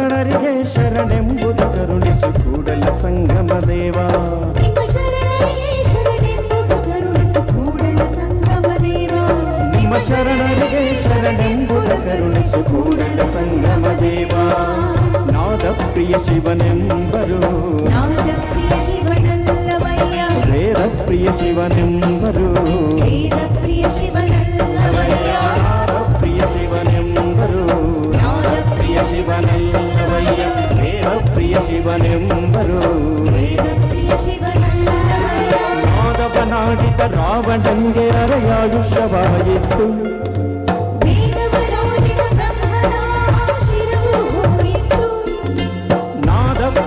ಶರಣರಿಗೆ ಶರಣೆಂಬುದು ಕರುಣಿಸು ಕೂಡಲ ಸಂಗಮ ದೇವ. ನಿಮ್ಮ ಶರಣರಿಗೆ ಶರಣೆಂಬುದು ಕರುಣಿಸು ಕೂಡಲ ಸಂಗಮ ದೇವ. ನಿಮ್ಮ ಶರಣರಿಗೆ ಶರಣೆಂಬುದು ಕರುಣಿಸು ಕೂಡಲ ಸಂಗಮ ದೇವ. ನಾದ ಪ್ರಿಯ ಶಿವನೆಂಬರು ನಾದ ಪ್ರಿಯ ಶಿವನಲ್ಲವಯ್ಯ. ವೇದ ಪ್ರಿಯ ಶಿವನೆಂಬರು ವೇದ ಪ್ರಿಯ ಶಿವನಲ್ಲವಯ್ಯ. ನಾದ ಪ್ರಿಯ ಶಿವನೆಂಬರು ನಾದ ಪ್ರಿಯ ಶಿವನಲ್ಲವಯ್ಯ. ವೇದ ಪ್ರಿಯ ಶಿವನೆಂಬರು ವೇದ ಪ್ರಿಯ ಶಿವನಲ್ಲವಯ್ಯ. ನಾದವನಾಡಿದ ರಾವಣಂಗೆ ಅರೆಯಾಯುಷ್ಯವಾಯಿತು.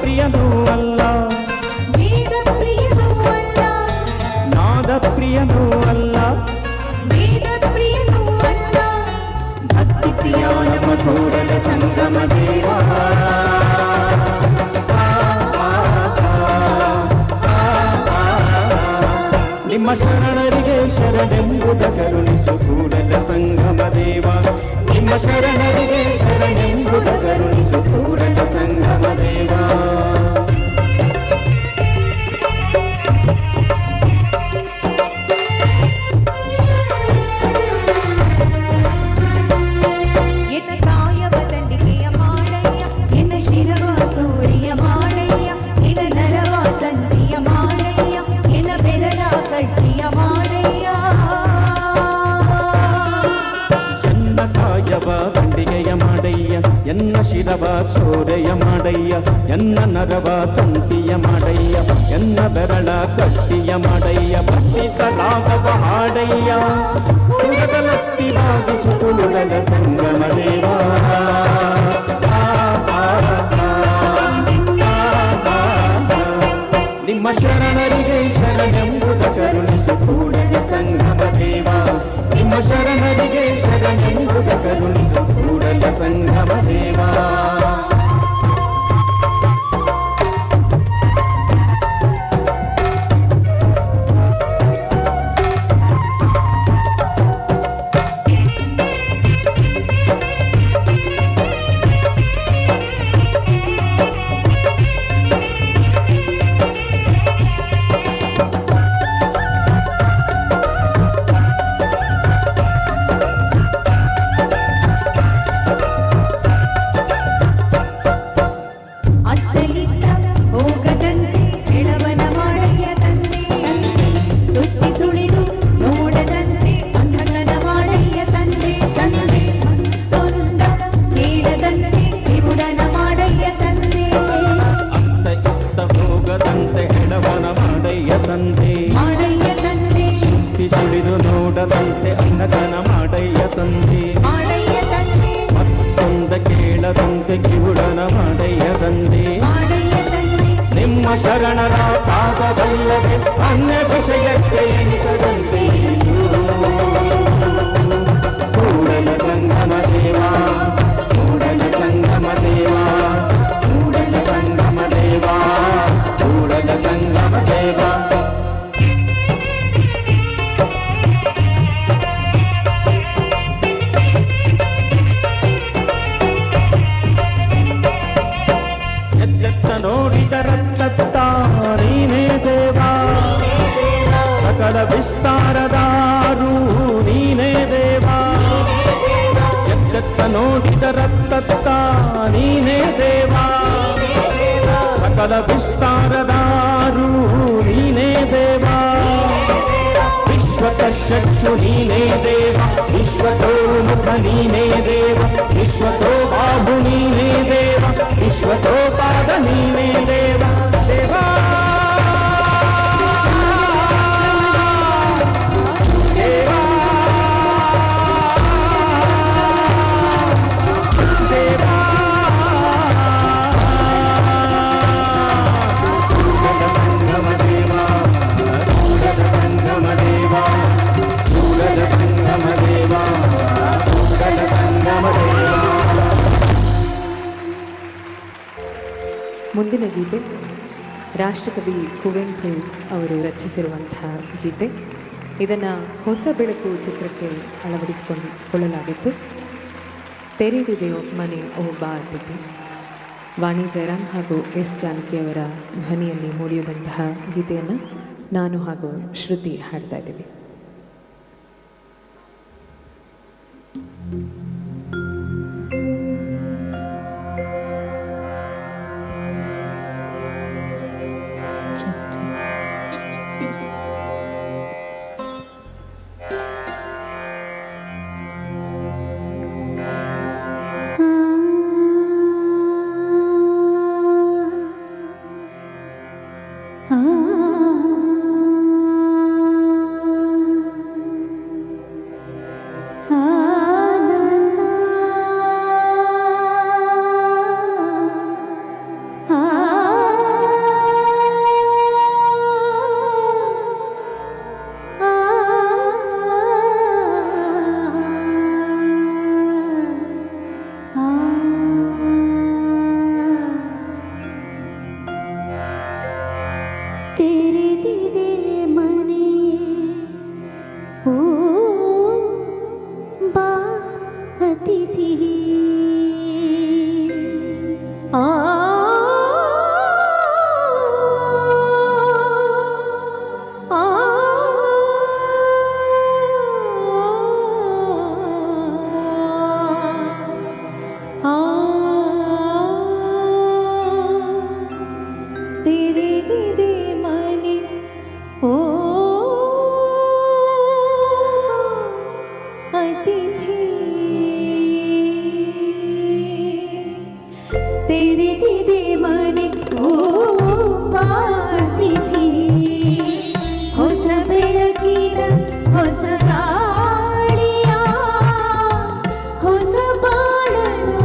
ಪ್ರಿಯನೂ ಅಲ್ಲ ವೇದ ಪ್ರಿಯನೂ ಅಲ್ಲ. ನಾದ ಪ್ರಿಯನೂ ಅಲ್ಲ ವೇದ ಪ್ರಿಯನೂ ಅಲ್ಲ. ಭಕ್ತಿ ಪ್ರಿಯ ನಮ್ಮ ಕೂಡಲ ಸಂಗಮ ದೇವ. ನಿಮ್ಮ ಶರಣರಿಗೆ ಶರಣೆಂಬುದ ಕರುಣಿಸು ಕೂಡಲ ಸಂಗಮ ದೇವ. ನಿಮ್ಮ ಶರಣರಿಗೆ ಶರಣೆಂಬುದ ಕರುಣಿಸು ಕೂಡಲ ಸಂಗಮ ದೇವ. ದಂಡಿಗೆಯ ಮಾಡಯ್ಯ ಎನ್ನ ಶಿರವ ಸೋರೆಯ ಮಾಡಯ್ಯ. ಎನ್ನ ನರವ ತಂತಿಯ ಮಾಡಯ್ಯ. ಎನ್ನ ಬೆರಳ ಕಟ್ಟಿಯ ಮಾಡಯ್ಯ. ಭಕ್ತಿಸಲಾಗವ ಹಾಡಯ್ಯ. ಉರಗಲತ್ತಿ ಬಾಗಿಸು ಕುರುಡಲ ಸಂಗಮ ದೇವ. ನಿಮ್ಮ ಶರಣರಿಗೆ ಶರಣೆಂಬುದ ಕರುಣಿಸು ಕೂಡಲ ಸಂಗಮ ದೇವ. ನಿಮ್ಮ ಶರಣರಿಗೆ ಶರಣೆಂಬುದ ಕರುಣಿಸು ಕೂಡಲ ಸಂಗಮ ದೇವ. ಸುಳಿದು ನೋಡದಂತೆ ಅನ್ನದಾನ ಮಾಡಯ್ಯ ತಂದೆ. ಮತ್ತೊಂದ ಕೇಳದಂತೆ ಕಿವುಡನ ಮಾಡಯ್ಯ ತಂದೆ. ನಿಮ್ಮ ಶರಣರ ಪಾದವಲ್ಲದೆ ಅನ್ಯ ವಿಷಯಕ್ಕೆ ಎನಿಸದಂತೆ ಕೂಡಲ ಸಂಗಮ ದೇವ. ಕೂಡಲ ಸಂಗಮ ದೇವ. ಕೂಡಲ ಸಂಗಮ ದೇವ. ಕೂಡಲ ಸಂಗಮ ದೇವ. ನೋಡಿದರತ್ತ ನೀನೇ ದೇವ. ಸಕಲ ವಿಸ್ತಾರದಾರು ನೀನೇ ದೇವ. ಎದ್ದೆತ್ತ ನೋಡಿದರತ್ತ ನೀನೇ ದೇವ. ಸಕಲ ವಿಸ್ತಾರದಾರು ನೀನೇ ದೇವ. ವಿಶ್ವತಶ್ಚಕ್ಷು ನೀನೇ ದೇವ. ವಿಶ್ವತೋಮುಖ ನೀನೇ ದೇವ. ವಿಶ್ವತೋ ಬಾಹು ನೀನೇ ದೇವ. ವಿಶ್ವತೋ ಪಾದ ನೀನೇ ದೇವ. ದೇವ ಮುಂದಿನ ಗೀತೆ ರಾಷ್ಟ್ರಕವಿ ಕುವೆಂಪು ಅವರು ರಚಿಸಿರುವಂತಹ ಗೀತೆ. ಇದನ್ನು ಹೊಸ ಬೆಳಕು ಚಿತ್ರಕ್ಕೆ ಅಳವಡಿಸಿಕೊಳ್ಳಲಾಗಿತ್ತು. ತೆರೆದಿದೆಯೋ ಮನೆ ಓ ಬಾ ಅತಿಥಿ. ವಾಣಿ ಜಯರಾಮ್ ಹಾಗೂ ಎಸ್ ಜಾನಕಿಯವರ ಧ್ವನಿಯಲ್ಲಿ ಮೂಡಿಯುವಂತಹ ಗೀತೆಯನ್ನು ನಾನು ಹಾಗೂ ಶ್ರುತಿ ಹಾಡ್ತಾ ಇದ್ದೀವಿ. ತೆರೆದಿದೆ ಮನೆ ಓ ಬಾ ಅತಿಥಿ ಆ ತೆರೆದಿದೆ ಮನೆ ಓ ಅತಿಥಿ ತೆರೆದಿದೆ ಮನೆ ಓ ಅತಿಥಿ ಹೊಸ ಬೆಳಕಿನ ಹೊಸ ಗಾಳಿಯ ಹೊಸ ಬಾಳನು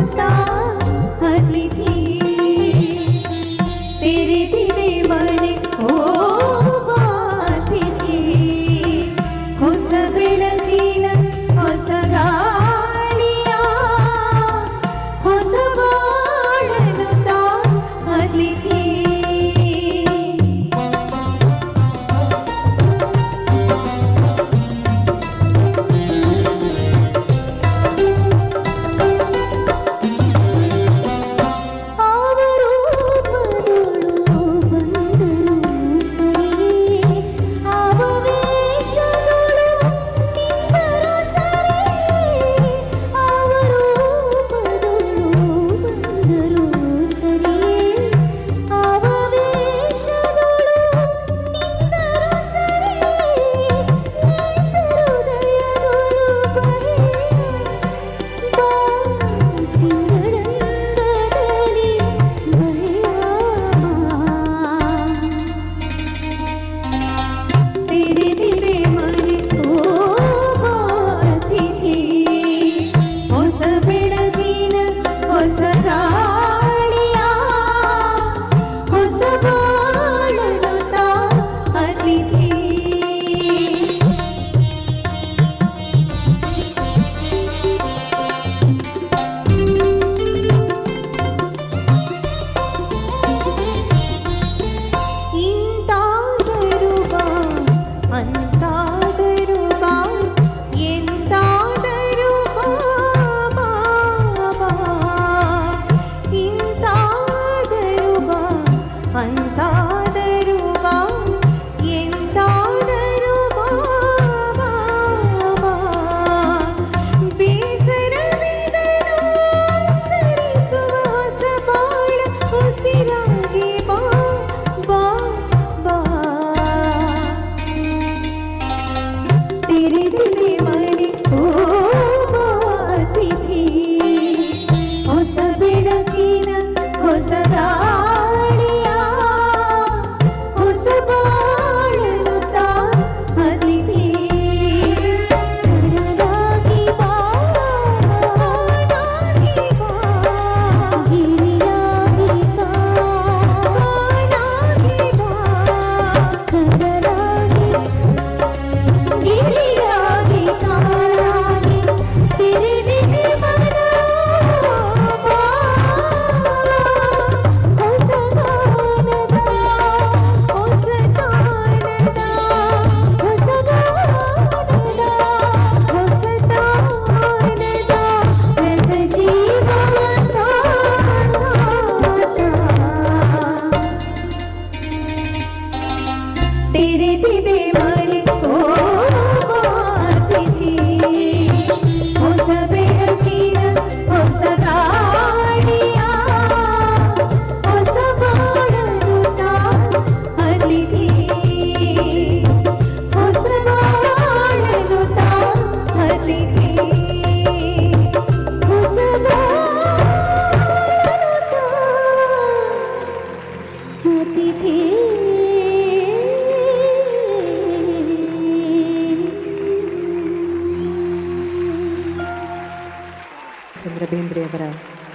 ಬೇಂದ್ರೆಯವರ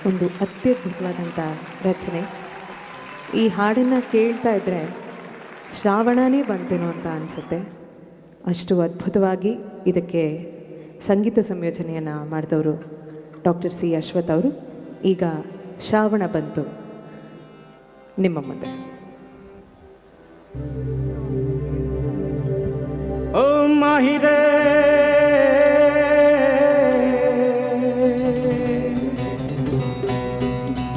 ಒಂದು ಅತ್ಯದ್ಭುತವಾದಂಥ ರಚನೆ. ಈ ಹಾಡನ್ನು ಕೇಳ್ತಾ ಇದ್ದರೆ ಶ್ರಾವಣನೇ ಬಂತೇನೋ ಅಂತ ಅನಿಸುತ್ತೆ. ಅಷ್ಟು ಅದ್ಭುತವಾಗಿ ಇದಕ್ಕೆ ಸಂಗೀತ ಸಂಯೋಜನೆಯನ್ನು ಮಾಡಿದವರು ಡಾಕ್ಟರ್ ಸಿ ಅಶ್ವಥ್ ಅವರು. ಈಗ ಶ್ರಾವಣ ಬಂತು ನಿಮ್ಮ ಮುಂದೆ. ಓ ಮಾಹಿರೇ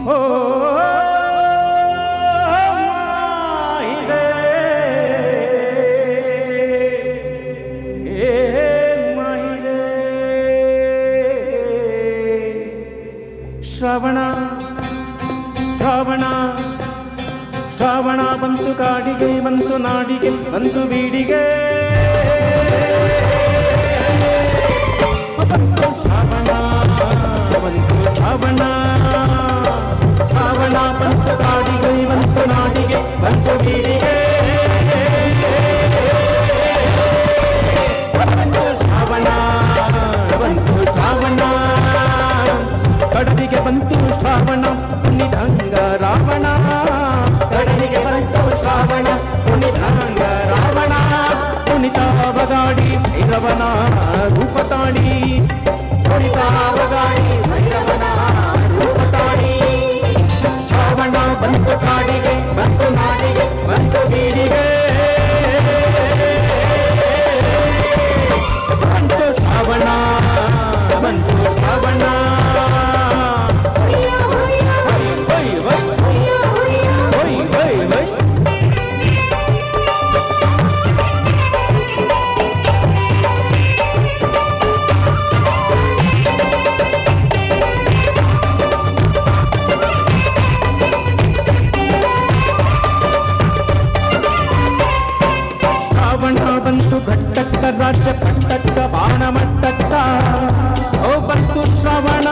ಓ ಮಾಹಿರೇ ಮಾಹಿರೇ ಶ್ರವಣ ಶ್ರಾವಣ ಶ್ರಾವಣ ಬಂತು ಕಾಡಿಗೆ ಬಂತು ನಾಡಿಗೆ ಬಂತು ಬೀಡಿಗೆ ಶ್ರಾವಣ ಬಂತು ಶ್ರಾವಣ ಶ್ರಾವಣ ಬಂತು ಕಾಡಿಗೆ ಬಂತು ನಾಡಿಗೆ ಬಂತು ಬೀಡಿಗೆ ಶ್ರಾವಣ ಬಂತು ಶ್ರಾವಣ ಕಡಲಿಗೆ ಬಂತು ಶ್ರಾವಣ ನಿಧಂಗ ರಾವಣ ಕಡಲಿಗೆ ಬಂತು ಶ್ರಾವಣ ಕುಣಿತಾಂಗ ರಾವಣ ಕುಣಿತಾವಗಾಡಿ ಭೈರವನ ರೂಪತಾಡಿ ಕುಣಿತಾವಗಾಡಿ ಭೈರವನ ರೂಪತಾಡಿ ಶ್ರಾವಣ ಬಂತು ಕಾಡಿಗೆ ಬಂತು ನಾಡಿಗೆ ಬಂತು ಬೀಡಿಗೆ ಬಂತು ಶ್ರಾವಣ ಬಂತು ಶ್ರಾವಣ ಬಂತು ಘಟ್ಟಕ್ಕ ರಾಜ್ಯ ಕಟ್ಟಕ್ಕ ಬಾಣಮಟ್ಟಕ್ಕ ಓ ಬಂತು ಶ್ರವಣ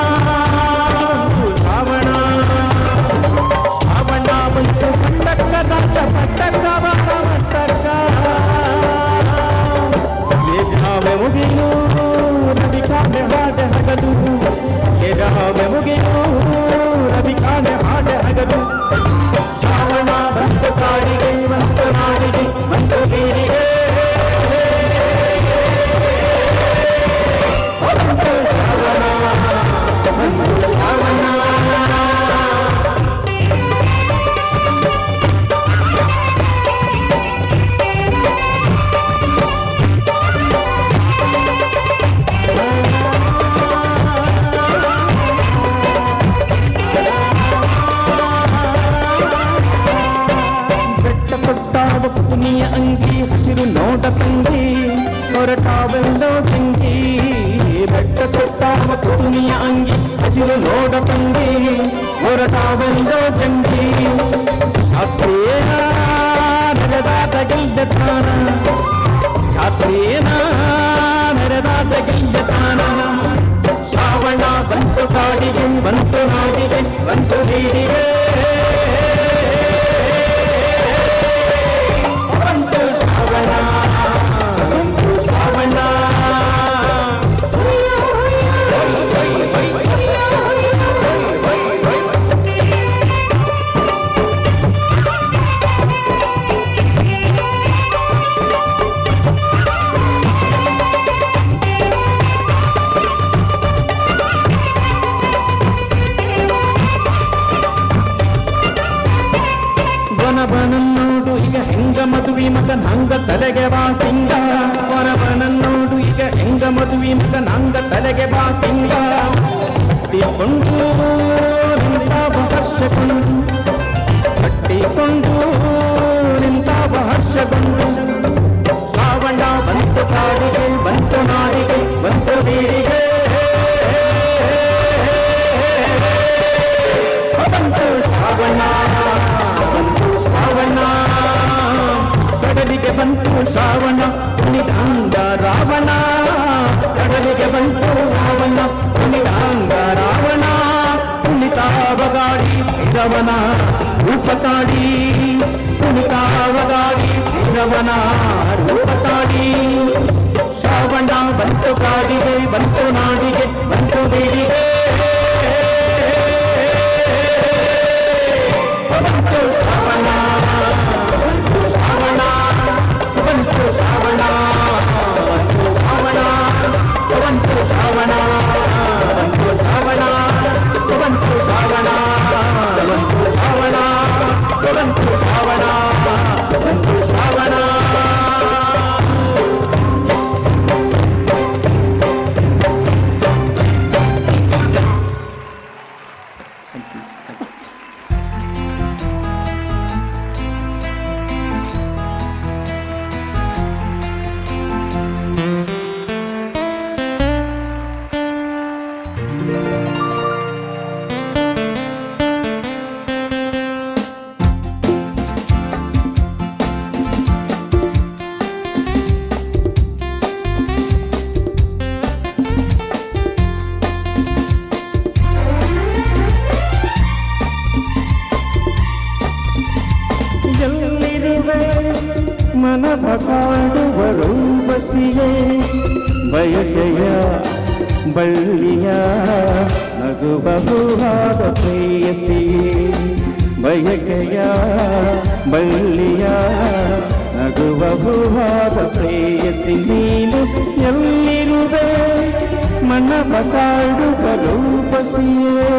ಶ್ರಾವಣ ಶ್ರಾವಣ ಬಂತು ಘಟ್ಟಕ್ಕ ರಾಜ್ಯ ಕಟ್ಟಕ್ಕ ಬಾಣಮಟ್ಟಕ್ಕ ಎಜಾವೆ ಮುಗಿಲು ರವಿ ಕಾಣೆ ಹಾಡೆ ಹಗಲು ಎಜಾವೆ ಮುಗಿಲು ರವಿ ಕಾಣೆ ಹಾಡೆ ಹಗಲು ಶ್ರಾವಣ ಬಂತು ಕಾಡಿಗೆ ಬಂತು ನಾಡಿಗೆ ಬಂತು ಬೀಡಿಗೆ ಪುನಿಯ ಅಂಗಿ ಹಸಿರು ನೋಡ ತಂಗಿ ಹೊರಟಾವೆಂದೋ ತಂಗಿ ಬೆಟ್ಟ ಕೊಟ್ಟಾವ ಪುನಿಯ ಅಂಗಿ ಹಸಿರು ನೋಡ ತಂಗಿ ಹೊರಟಾವೆಂದೋ ತಂಗಿ ಶಾಸ್ತ್ರೀಯ ನೆರೆದಾದ ಗೆಲ್ಯತಾನ ಶಾಸ್ತ್ರೀಯ ನೆರೆದಾದ ಗೆಲ್ಯತಾನ ಶ್ರಾವಣ ಬಂತು ಕಾಡಿಗೆ ಬಂತು ನಾಡಿಗೆ ಬಂತು ಬೀಡಿಗೆ ಹೊರಬನನ್ನೋಡು ಈಗ ಹೆಂಗ ಮದುವೆ ಮಗನಂಗ ತಲೆಗೆ ಬಾಸಿಂಗ ಹೊರಬನನ್ನೋಡು ಈಗ ಹೆಂಗ ಮದುವೆ ಮಗನಂಗ ತಲೆಗೆ ಬಾಸಿಂಗ ಕಟ್ಟಿಕೊಂಡು ನಿಂತಾವ ಹರ್ಷಗೊಂಡು ಕಟ್ಟಿಕೊಂಡು ನಿಂತಾವ ಹರ್ಷಗೊಂಡು ಶ್ರಾವಣ ಬಂತು ಕಾಡಿಗೆ ಬಂತು ನಾಡಿಗೆ ಬಂತು ಬೀಡಿಗೆ ಬಂತು ಶ್ರಾವಣ ಕಡಲಿಗೆ ಬಂತು ಶ್ರಾವಣ ಕುಣಿತಾಂಗ ರಾವಣ ಕಡಲಿಗೆ ಬಂತು ಶ್ರಾವಣ ಕುಣಿತಾಂಗ ರಾವಣ ಕುಣಿತಾವಗಾಡಿ ಭೈರವನ ರೂಪತಾಡಿ ಕುಣಿತಾವಗಾಡಿ ಭೈರವನ ರೂಪತಾಡಿ ಶ್ರಾವಣ ಬಂತು ಕಾಡಿಗೆ ಬಂತು ನಾಡಿಗೆ ಬಂತು ಬೀಡಿಗೆ ಬಂತು ಶ್ರಾವಣ ಬಂತು ಶ್ರಾವಣ. ಎಲ್ಲಿರುವೆ ಮನವ ಕಾಡುವರು ಬಸಿಯೇ ಬಯಕೆಯ ಬಳ್ಳಿಯ ನಗುಬಹುದಾದ ಪ್ರೇಯಸಿಯೇ ಬಯಕೆಯ ಬಳ್ಳಿಯ ನಗುಬಹುದಾದ ಪ್ರೇಯಸಿ ನೀನು ಎಲ್ಲಿರುವೆ ಮನವ ಕಾಡುವರು ಬಸಿಯೇ.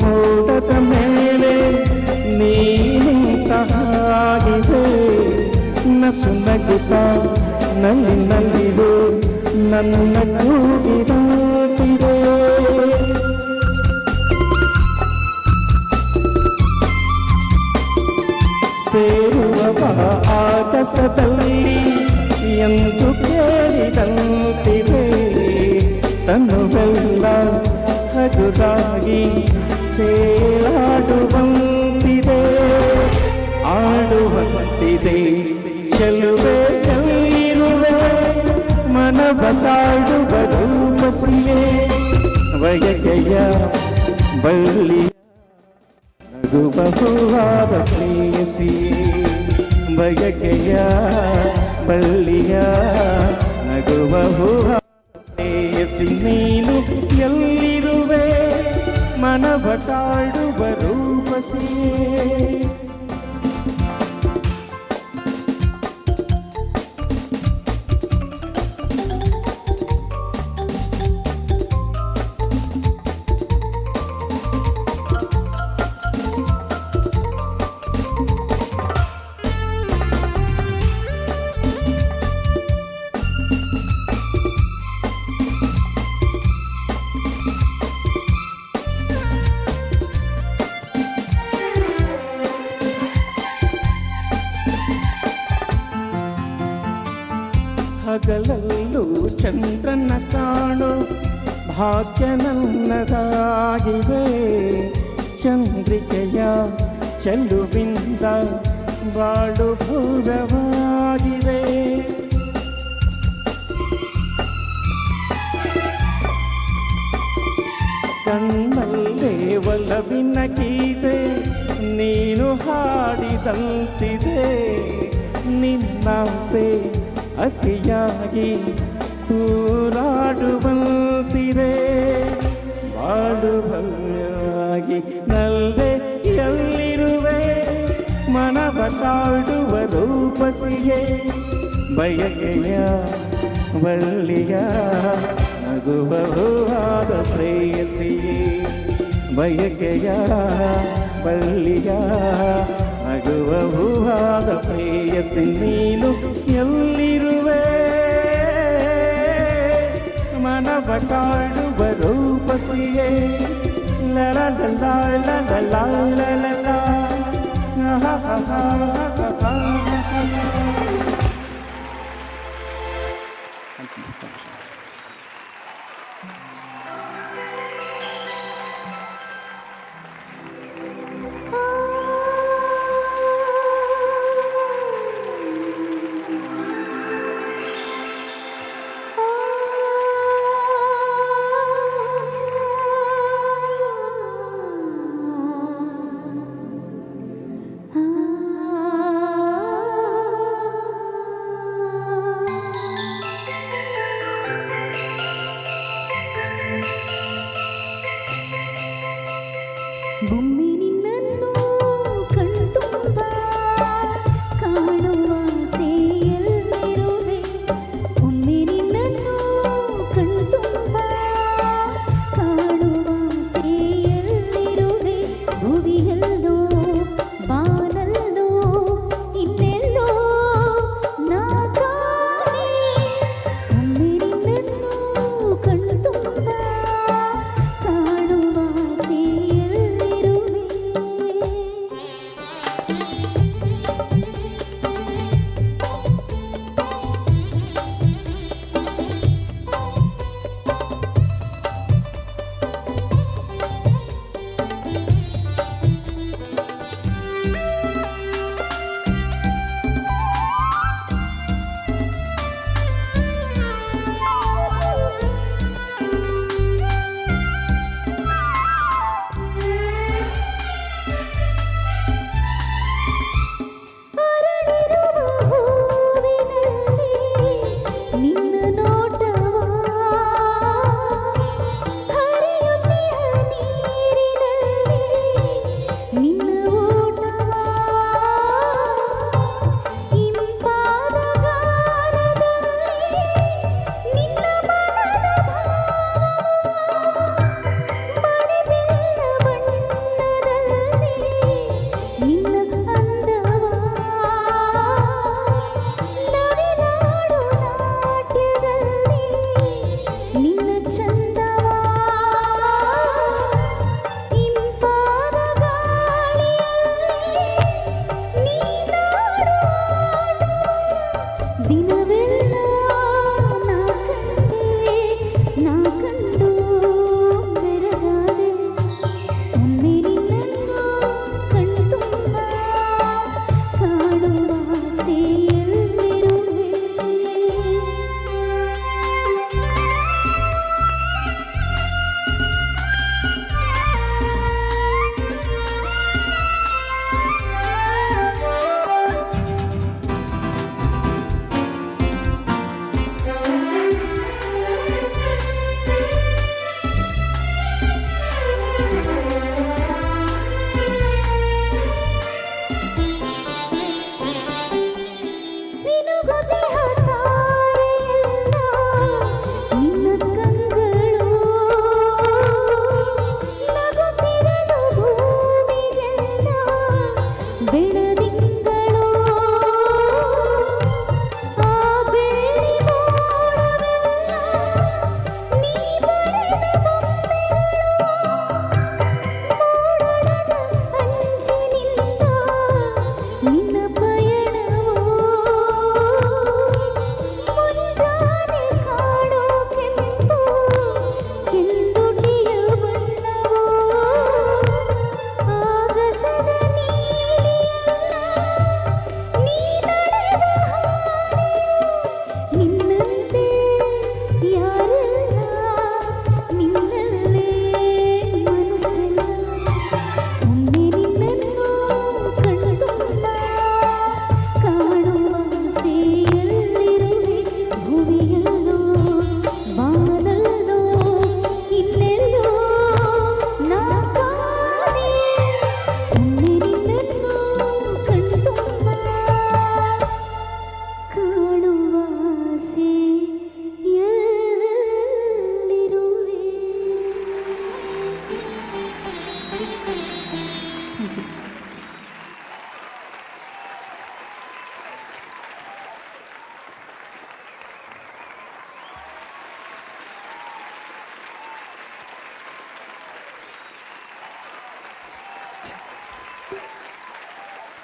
ಮೋಡದ ಮೇಲೆ ನೀನಿಂತಾಗಿದೆ ನಸು ನಗುತ್ತ ನಲ್ಲಿನಲ್ಲಿದು ನನ್ನ ಕೂಗಿದಾಗಿದೆ. ಸೇರುವ ಆಗಸದಲ್ಲಿ ಎಂದು ಕೇಳಿದಂತಿದೆ ತನ್ನುವೆಲ್ಲ ಹಗುರಾಗಿ ತೇಲಾಡುವಂತಿದೆ ಆಡುವಂತಿದೆ ಚೆಲುವೆ ಚೆಲ್ಲಿರುವೆ ಮನವ ಕಾಡುವ ರೂಪಸಿಯೇ ಬಯಕೆಯ ಬಳ್ಳಿಯ ನಗುಬಹುದಾದ ಪ್ರೇಯಸಿಯೇ ಬಯಕೆಯ ಬಳ್ಳಿಯ ನಗುಬಹುದಾದ ಪ್ರೇಯಸಿ ನೀನು ಎಲ್ಲಿರುವೆ ಮನವ ಕಾಡುವ ರೂಪಸಿಯೇ. ಹಗಲಲ್ಲೂ ಚಂದ್ರನ ಕಾಣೋ ಭಾಗ್ಯ ನನ್ನದಾಗಿದೆ ಚಂದ್ರಿಕೆಯ ಚೆಲುವಿಂದ ಬಾಳು ಭೂರವಾಗಿದೆ. ಕಣ್ಣಲ್ಲೇ ಒಲವಿನ ಗೀತೆ ನೀನು ಹಾಡಿದಂತಿದೆ ನಿನ್ನಾಸೆ ಅತಿಯಾಗಿ ತೂರಾಡುವಂತಿದೆ ಬಾಡುವಾಗಿ ನಲ್ಲೆ ಎಲ್ಲಿರುವೆ ಮನವ ಕಾಡುವ ರೂಪಸಿಯೇ ಬಯಕೆಯ ಬಳ್ಳಿಯ ನಗುಬಹುದಾದ ಪ್ರೇಯಸಿಯೇ ಬಯಕೆಯ ಬಳ್ಳಿಯ ನಗುಬಹುದಾದ ಪ್ರೇಯಸಿ ನೀನು ಎಲ್ಲಿರುವೆ ಮನವ ಕಾಡುವ ರೂಪಸಿಯೇ ಲಲ ಲಲ ಲಲ ಲಲ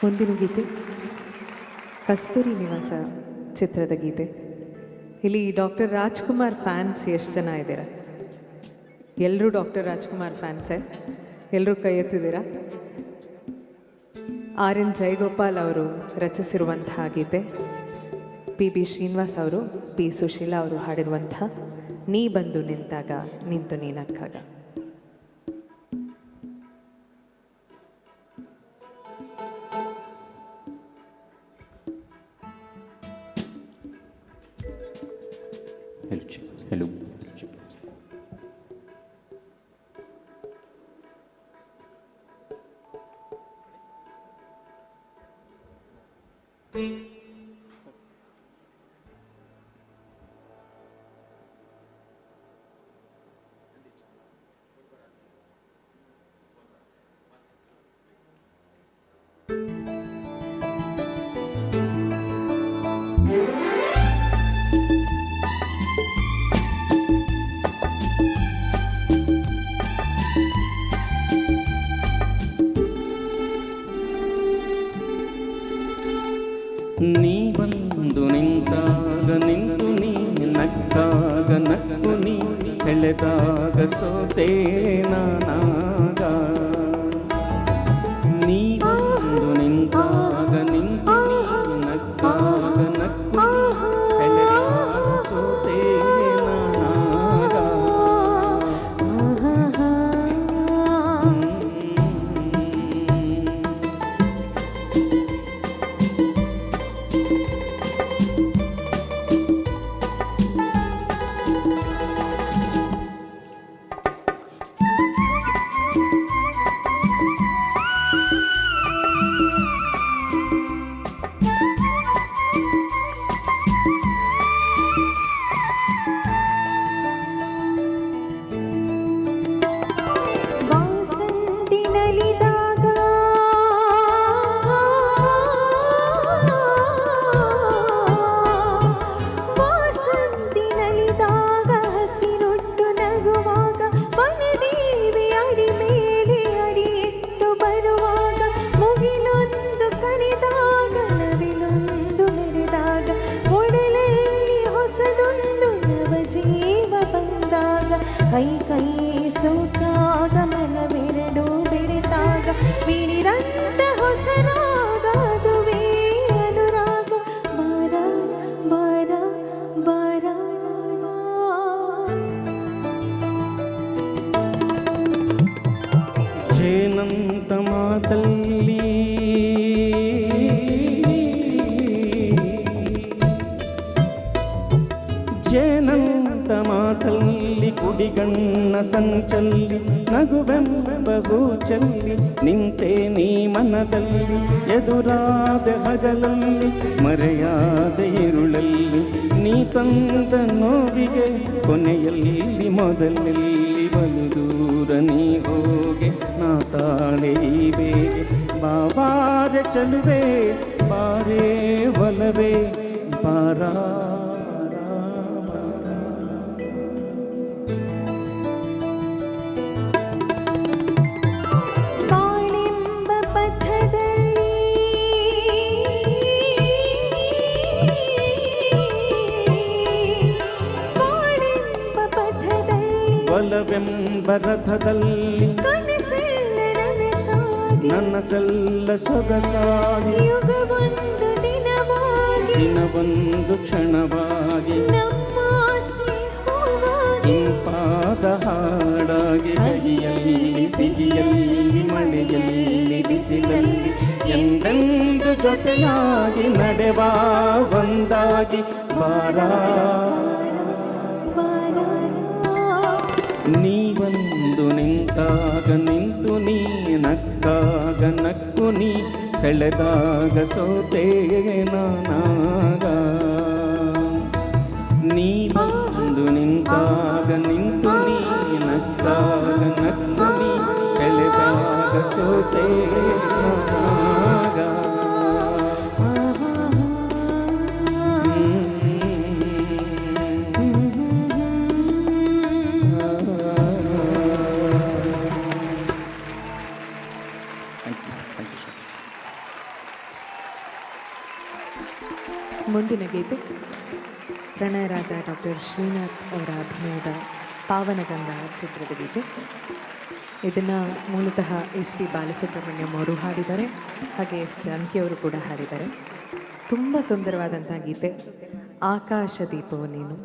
ಮುಂದಿನ ಗೀತೆ ಕಸ್ತೂರಿ ನಿವಾಸ ಚಿತ್ರದ ಗೀತೆ. ಇಲ್ಲಿ ಡಾಕ್ಟರ್ ರಾಜ್ಕುಮಾರ್ ಫ್ಯಾನ್ಸ್ ಎಷ್ಟು ಜನ ಇದ್ದೀರಾ? ಎಲ್ಲರೂ ಡಾಕ್ಟರ್ ರಾಜ್ಕುಮಾರ್ ಫ್ಯಾನ್ಸೇ? ಎಲ್ಲರೂ ಕೈ ಎತ್ತಿದ್ದೀರಾ? ಆರ್ ಎನ್ ಜಯಗೋಪಾಲ್ ಅವರು ರಚಿಸಿರುವಂತಹ ಗೀತೆ, ಪಿ ಬಿ ಶ್ರೀನಿವಾಸ್ ಅವರು, ಪಿ ಸುಶೀಲಾ ಅವರು ಹಾಡಿರುವಂಥ ನೀ ಬಂದು ನಿಂತಾಗ ನಿಂತು ನೀನಕ್ಕಾಗ. Hello. ನೀ ಬಂದು ನಿಂತಾಗ ನಿಂತು ನೀ ನಕ್ಕಾಗ ನಕ್ಕು ನೀ ಸೆಳೆದಾಗ ಸೋತೆ ನಾನಾಗ. ನೀ ಬಂದು ನಿಂತಾಗ ನಿಂತು ನೀ ನಕ್ಕಾಗ ನಕ್ಕು ನೀ ಸೆಳೆದಾಗ ಸೋತೆ ನಾನಾಗ. ಕೈ ಕೈ ಸೋತಾಗ ಮನವೆರಡು ಬೆರೆತಾಗ ಬಿಡಿದಂತ ಹೊಸರಾಗ ಅದುವೇ ಅನುರಾಗ. ಬಾರ ಬಾರ ಬಾರ ಜೇನಂತ ಮಾತಲ್ಲಿ ಜೇನಂತ ಮಾತಲ್ಲಿ ಕುಡಿಗಣ್ಣ ಸಂಚಲ್ಲಿ ನಗುವೆಂಬ ಗೂಚಲ್ಲಿ ನಿಂತೆ ನೀ ಮನದಲ್ಲಿ. ಎದುರಾದ ಹಗಲಲ್ಲಿ ಮರೆಯಾದ ಇರುಳಲ್ಲಿ ನೀ ತಂದ ನೋವಿಗೆ ಕೊನೆಯಲ್ಲಿ ಮೊದಲಲ್ಲಿ ಬಲು ದೂರ ನೀ ಹೋಗೆ ನಾ ತಾಳೆ ಈ ಬೇಗೆ. ಬಾಬಾರೆ ಚಲುವೆ ಬಾರೇ ಒಲವೇ ಬಾರ. ಒಲವೆಂಬ ರಥದಲ್ಲಿ ನನಸೆಲ್ಲ ಸೊಗಸಾಗಿ ದಿನವೊಂದು ಕ್ಷಣವಾಗಿ ಇಂಪಾದ ಹಾಡಾಗಿ ಕಹಿಯಲ್ಲಿ ಸಿಹಿಯಲ್ಲಿ ಮಳೆಯಲ್ಲಿ ಬಿಸಿಲಲ್ಲಿ ಎಂದೆಂದು ಜೊತೆಯಾಗಿ ನಡೆವ ಒಂದಾಗಿ ಬಾರ. ನೀ ಬಂದು ನಿಂತಾಗ ನಿಂತು ನೀ ನಕ್ಕಾಗ ನಕ್ಕು ನೀ ಸೆಳೆದಾಗ ಸೋತೆ ನಾನಾಗ. ನೀ ಬಂದು ನಿಂತಾಗ ನಿಂತು ನೀ ನಕ್ಕಾಗ ನಕ್ಕು ನೀ ಸೆಳೆದಾಗ ಸೋತೆ ನಾನಾಗ. Thank you, sir. Ilaiyaraaja doctor Srinath ಅವರ ಅಭಿನಯದ ಪಾವನಗಂಧ ಚಿತ್ರದ ಗೀತೆ. ಇದನ್ನು ಮೂಲತಃ ಎಸ್ ಪಿ ಬಾಲಸುಬ್ರಹ್ಮಣ್ಯಂ ಅವರು ಹಾಡಿದ್ದಾರೆ, ಹಾಗೆ ಎಸ್ ಜಾನಕಿ ಅವರು ಕೂಡ ಹಾಡಿದ್ದಾರೆ. ತುಂಬ ಸುಂದರವಾದಂಥ ಗೀತೆ, ಆಕಾಶ ದೀಪವು ನೀನು.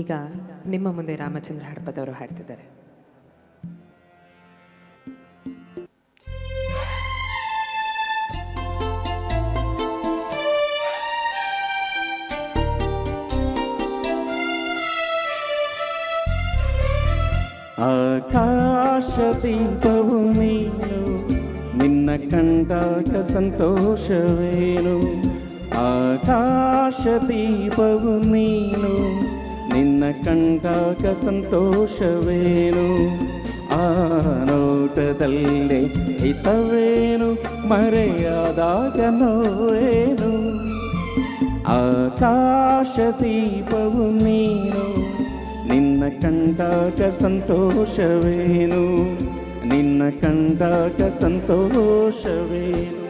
ಈಗ ನಿಮ್ಮ ಮುಂದೆ ರಾಮಚಂದ್ರ ಹಡಪದವರು ಹಾಡ್ತಿದ್ದಾರೆ. ಆಕಾಶ ದೀಪವು ನೀನು, ನಿನ್ನ ಕಂಡಾಗ ಸಂತೋಷವೇನು. ಆಕಾಶ ದೀಪವು ನೀನು, ನಿನ್ನ ಕಂಡಾಗ ಸಂತೋಷವೇನು. ಆ ನೋಟದಲ್ಲೇ ಹಿತವೇನು, ಮರೆಯಾದಾಗ ನೋವೇನು. ಆಕಾಶ ದೀಪವು ನೀನು, ನಿನ್ನ ಕಂಡಾಗ ಸಂತೋಷವೇನು, ನಿನ್ನ ಕಂಡಾಗ ಸಂತೋಷವೇನು.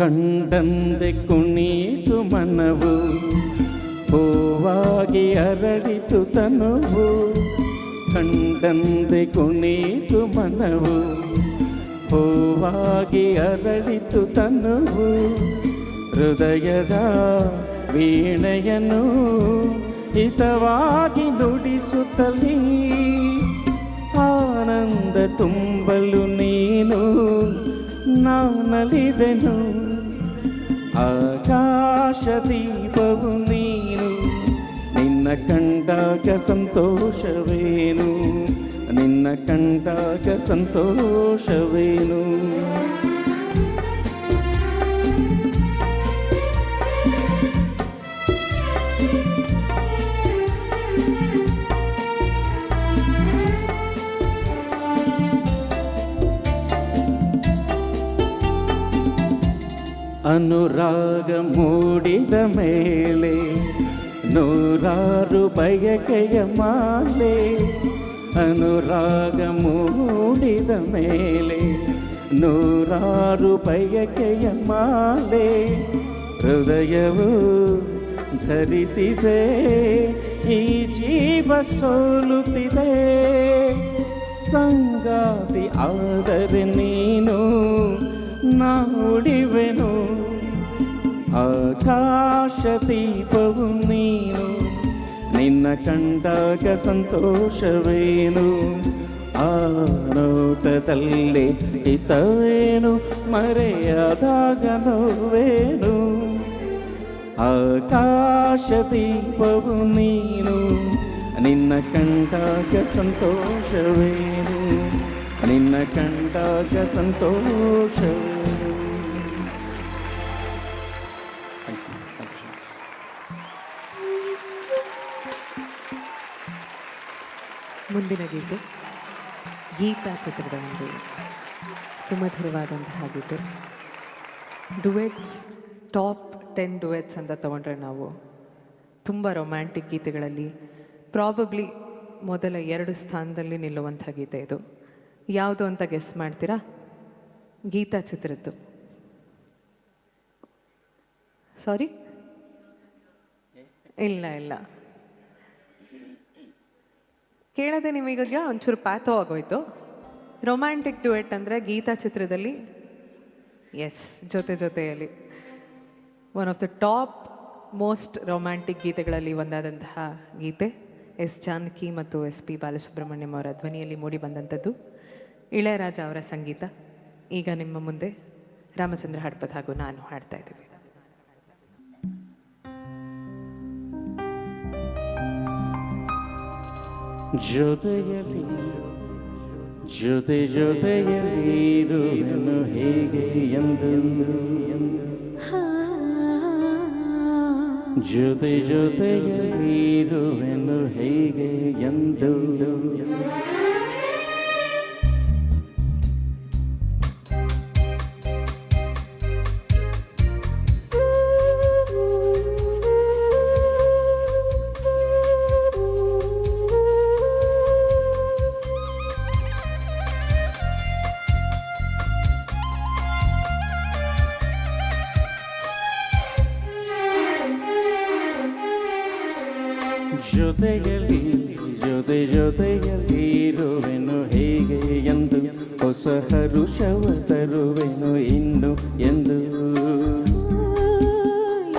ಕಂಡಂದೆ ಕುಣಿಯಿತು ಮನವು, ಹೂವಾಗಿ ಅರಳಿತು ತನುವು. ಕಂಡಂದೆ ಕುಣಿತು ಮನವು, ಹೂವಾಗಿ ಅರಳಿತು ತನುವು. ಹೃದಯದ ವೀಣೆಯನ್ನು ಹಿತವಾಗಿ ನುಡಿಸುತ್ತಲೀ, ಆನಂದ ತುಂಬಲು ನೀನು ನಾನಲಿದೆನು. ಆಕಾಶ ದೀಪವು ನೀನು, ನಿನ್ನ ಕಂಡಾಗ ಸಂತೋಷವೇನು, ನಿನ್ನ ಕಂಡಾಗ ಸಂತೋಷವೇನು. ಅನುರಾಗ ಮೂಡಿದ ಮೇಲೆ ನೂರಾರು ಬಯಕೆಯ ಮಾಲೆ. ಅನುರಾಗ ಮೂಡಿದ ಮೇಲೆ ನೂರಾರು ಬಯಕೆಯ ಮಾಲೆ. ಹೃದಯವು ಧರಿಸಿದೆ, ಈ ಜೀವ ಸೋಲುತ್ತಿದೆ. ಸಂಗಾತಿ ಆದರೆ ನೀನು ನಾ ಉಳಿವೆನು. ಆಕಾಶ ದೀಪವು ನೀನು, ನಿನ್ನ ಕಂಡಾಗ ಸಂತೋಷವೇನು. ಆ ನೋಟದಲ್ಲಿ ಹಿತವೇನು, ಮರೆಯಾದಾಗ ನೋವೇನು. ಆಕಾಶ ದೀಪವು ನೀನು, ನಿನ್ನ ಕಂಡಾಗ ಸಂತೋಷವೇನು, ನಿನ್ನ ಕಂಡಾಗ ಸಂತೋಷವೇನು. ಮುಂದಿನ ಗೀತೆ ಗೀತಾ ಚಿತ್ರದ ಒಂದು ಸುಮಧುರವಾದಂತಹ ಗೀತೆ. ಡುವೆಟ್ಸ್, ಟಾಪ್ 10 ಡುವೆಟ್ಸ್ ಅಂತ ತಗೊಂಡ್ರೆ ನಾವು ತುಂಬ ರೊಮ್ಯಾಂಟಿಕ್ ಗೀತೆಗಳಲ್ಲಿ ಪ್ರಾಬಬ್ಲಿ ಮೊದಲ 2 ಸ್ಥಾನದಲ್ಲಿ ನಿಲ್ಲುವಂಥ ಗೀತೆ ಇದು. ಯಾವುದು ಅಂತ ಗೆಸ್ ಮಾಡ್ತೀರಾ? ಗೀತಾ ಚಿತ್ರದ್ದು. ಸಾರಿ, ಇಲ್ಲ ಕೇಳದೆ ನಿಮಗೀಗ ಒಂಚೂರು ಪ್ಯಾಥೋ ಆಗೋಯ್ತು. ರೊಮ್ಯಾಂಟಿಕ್ ಡುವೆಟ್ ಅಂದರೆ ಗೀತಾ ಚಿತ್ರದಲ್ಲಿ ಎಸ್, ಜೊತೆಯಲ್ಲಿ one of the top most romantic ಗೀತೆಗಳಲ್ಲಿ ಒಂದಾದಂತಹ ಗೀತೆ ಎಸ್ ಜಾನಕಿ ಮತ್ತು ಎಸ್ ಪಿ ಬಾಲಸುಬ್ರಹ್ಮಣ್ಯಂ ಅವರ ಧ್ವನಿಯಲ್ಲಿ ಮೂಡಿ ಬಂದಂಥದ್ದು, ಇಳೆಯರಾಜ ಅವರ ಸಂಗೀತ. ಈಗ ನಿಮ್ಮ ಮುಂದೆ ರಾಮಚಂದ್ರ ಹಡಪದ್ ಹಾಗೂ ನಾನು ಹಾಡ್ತಾ ಇದ್ದೀವಿ. ಜೊತೆಯಲ್ಲಿ ಜೊತೆಯಲ್ಲಿರುವೆನು ಹೇಗೆ ಎಂದೆಂದು, ಜೊತೆಯಲ್ಲಿರುವೆನು ಹೇಗೆ ಎಂದು. ಜೊತೆಯಲ್ಲಿ ಜೊತೆಯಲ್ಲಿ ಇರುವೆನು ಹೇಗೆ ಎಂದು ಹೊಸ ಹರುಷವ ತರುವೆನು ಇನ್ನು ಎಂದು.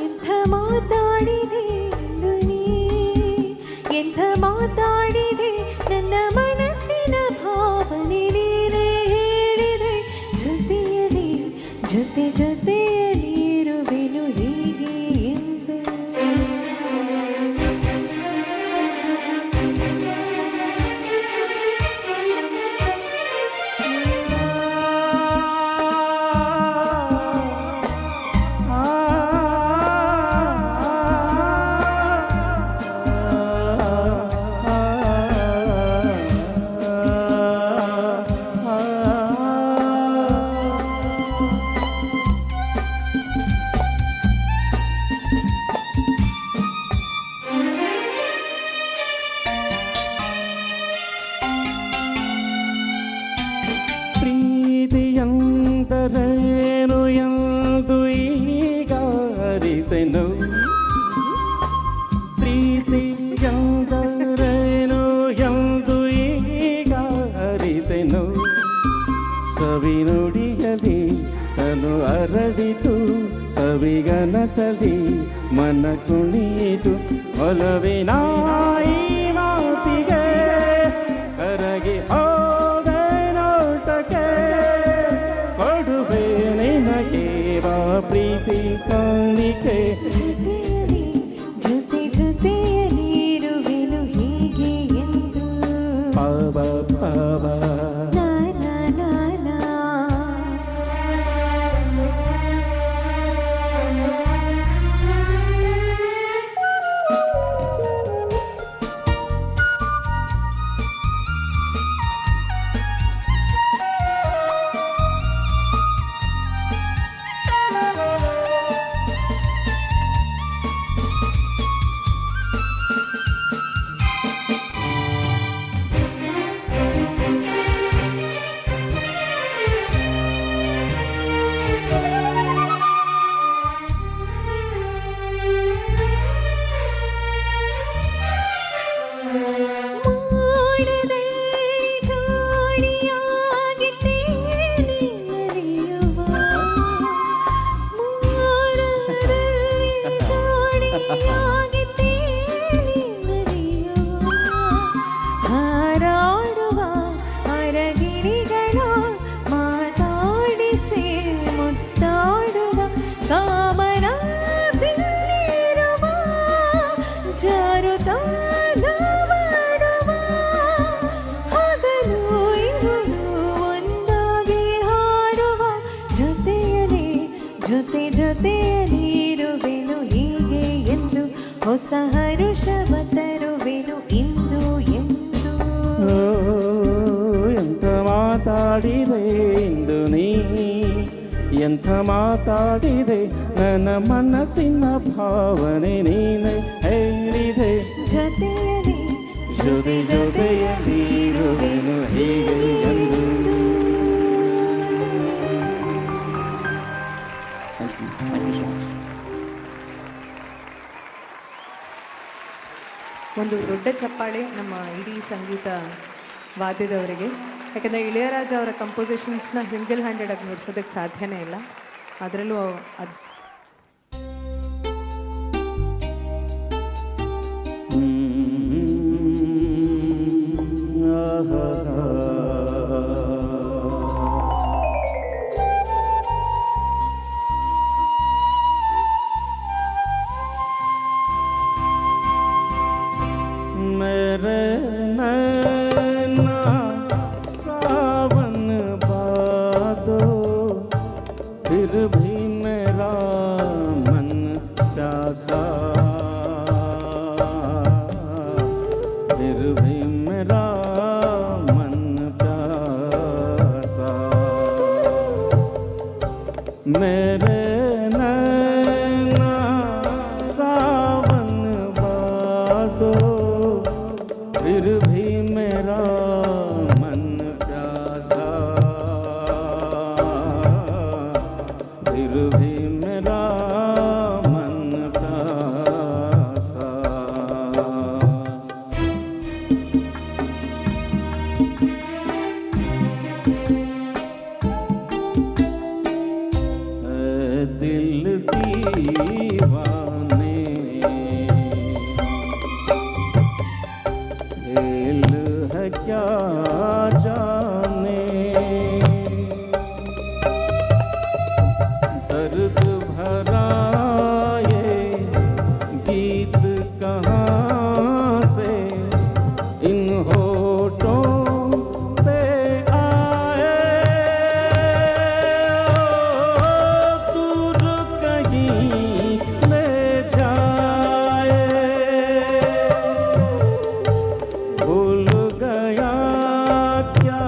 ಎಂಥ ಮಾತಾಡಿದೆ ಇಂದು ನೀ, ಎಂಥ ಮಾತಾಡಿದೆ ನನ್ನ ಮನಸ್ಸಿನ ಭಾವನೆ ನೀನೇ ಹೇಳಿದೆ. ಜೊತೆಯಲ್ಲಿ ಜೊತೆಯಲ್ಲಿ ಇರುವೆನು ಹೀಗೆ ಎಂದು. ಪ್ರೀತಿಯಂದರೇನು ಎಂದು ಈಗ ಅರಿತೆನು, ಪ್ರೀತಿಯಂದರೇನು ಎಂದು ಈಗ ಅರಿತೆನು. ಸವಿನುಡಿಯಲಿ ತನು ಅರಳಿತು, ಸವಿಗನಸಲಿ ಮನ ಕುಣಿಯಿತು. ಒಲವಿನ ಈ ಮಾತಿಗೆ ಕರಗಿ ಹೋದೆ ನೋಟಕ್ಕೆ, ಕೊಡುವೆ ನಿನಗೆ ಬಾ ಪ್ರೀತಿ ಕಾಣಿಕೆ. ಜೊತೆಯಲ್ಲಿ ಇರುವೆನು ಹೀಗೆ ಎಂದು. ಪಾವ ಪಾವ ನಾ ನಾ ನಾ ನಾ. ಹಾರಾಡುವ ಅರಗಿಣಿಗಳ ಮಾತಾಡಿಸಿ ಮುತ್ತಾಡುವ ಕಾಮನ ಬಿಲ್ಲಿರುವ ಜಾರುತಾನ ಮಾಡುವ ಹಗಲು ಇರುಳು ಒಂದಾಗಿ ಹಾಡುವ. ಜೊತೆಯಲ್ಲಿ ಇರುವೆನು ಹೀಗೆ ಎಂದು. ಹೊಸ ಹರುಷವ ತರುವೆನು ಇಂದು ಎಂದು. ಎಂಥ ಮಾತಾಡಿದೆ ಇಂದು ನೀ, ಎಂಥ ಮಾತಾಡಿದೆ ನನ್ನ ಮನಸ್ಸಿನ ಭಾವನೆ ನೀನೆ ಹೇಳಿದೆ. ಜೊತೆಯಲ್ಲಿ ಜೊತೆಯಲ್ಲಿ ಇರುವೆನು ಹೀಗೆ ಎಂದು. Thank you so much. ಒಂದು ದೊಡ್ಡ ಚಪ್ಪಾಳೆ ನಮ್ಮ ಇಡೀ ಸಂಗೀತ ವಾದ್ಯದವರಿಗೆ. ಯಾಕಂದರೆ ಇಳೆಯರಾಜ ಅವರ ಕಂಪೋಸಿಷನ್ಸ್ನ ಸಿಂಗಲ್ ಹ್ಯಾಂಡೆಡಾಗಿ ನುಡಿಸೋದಕ್ಕೆ ಸಾಧ್ಯನೇ ಇಲ್ಲ. ಅದರಲ್ಲೂ ಅದು मेरे नैना सावन बादो, फिर भी मेरा मन प्यासा, फिर भी मेरा मन प्यासा. मेरे नैना सावन बादो, फिर भी मेरा मन प्यासा, फिर भी मेरा मन प्यासा. कहाँ से इन होठों पे आए, दूर कहीं ले जाए। भूल गया क्या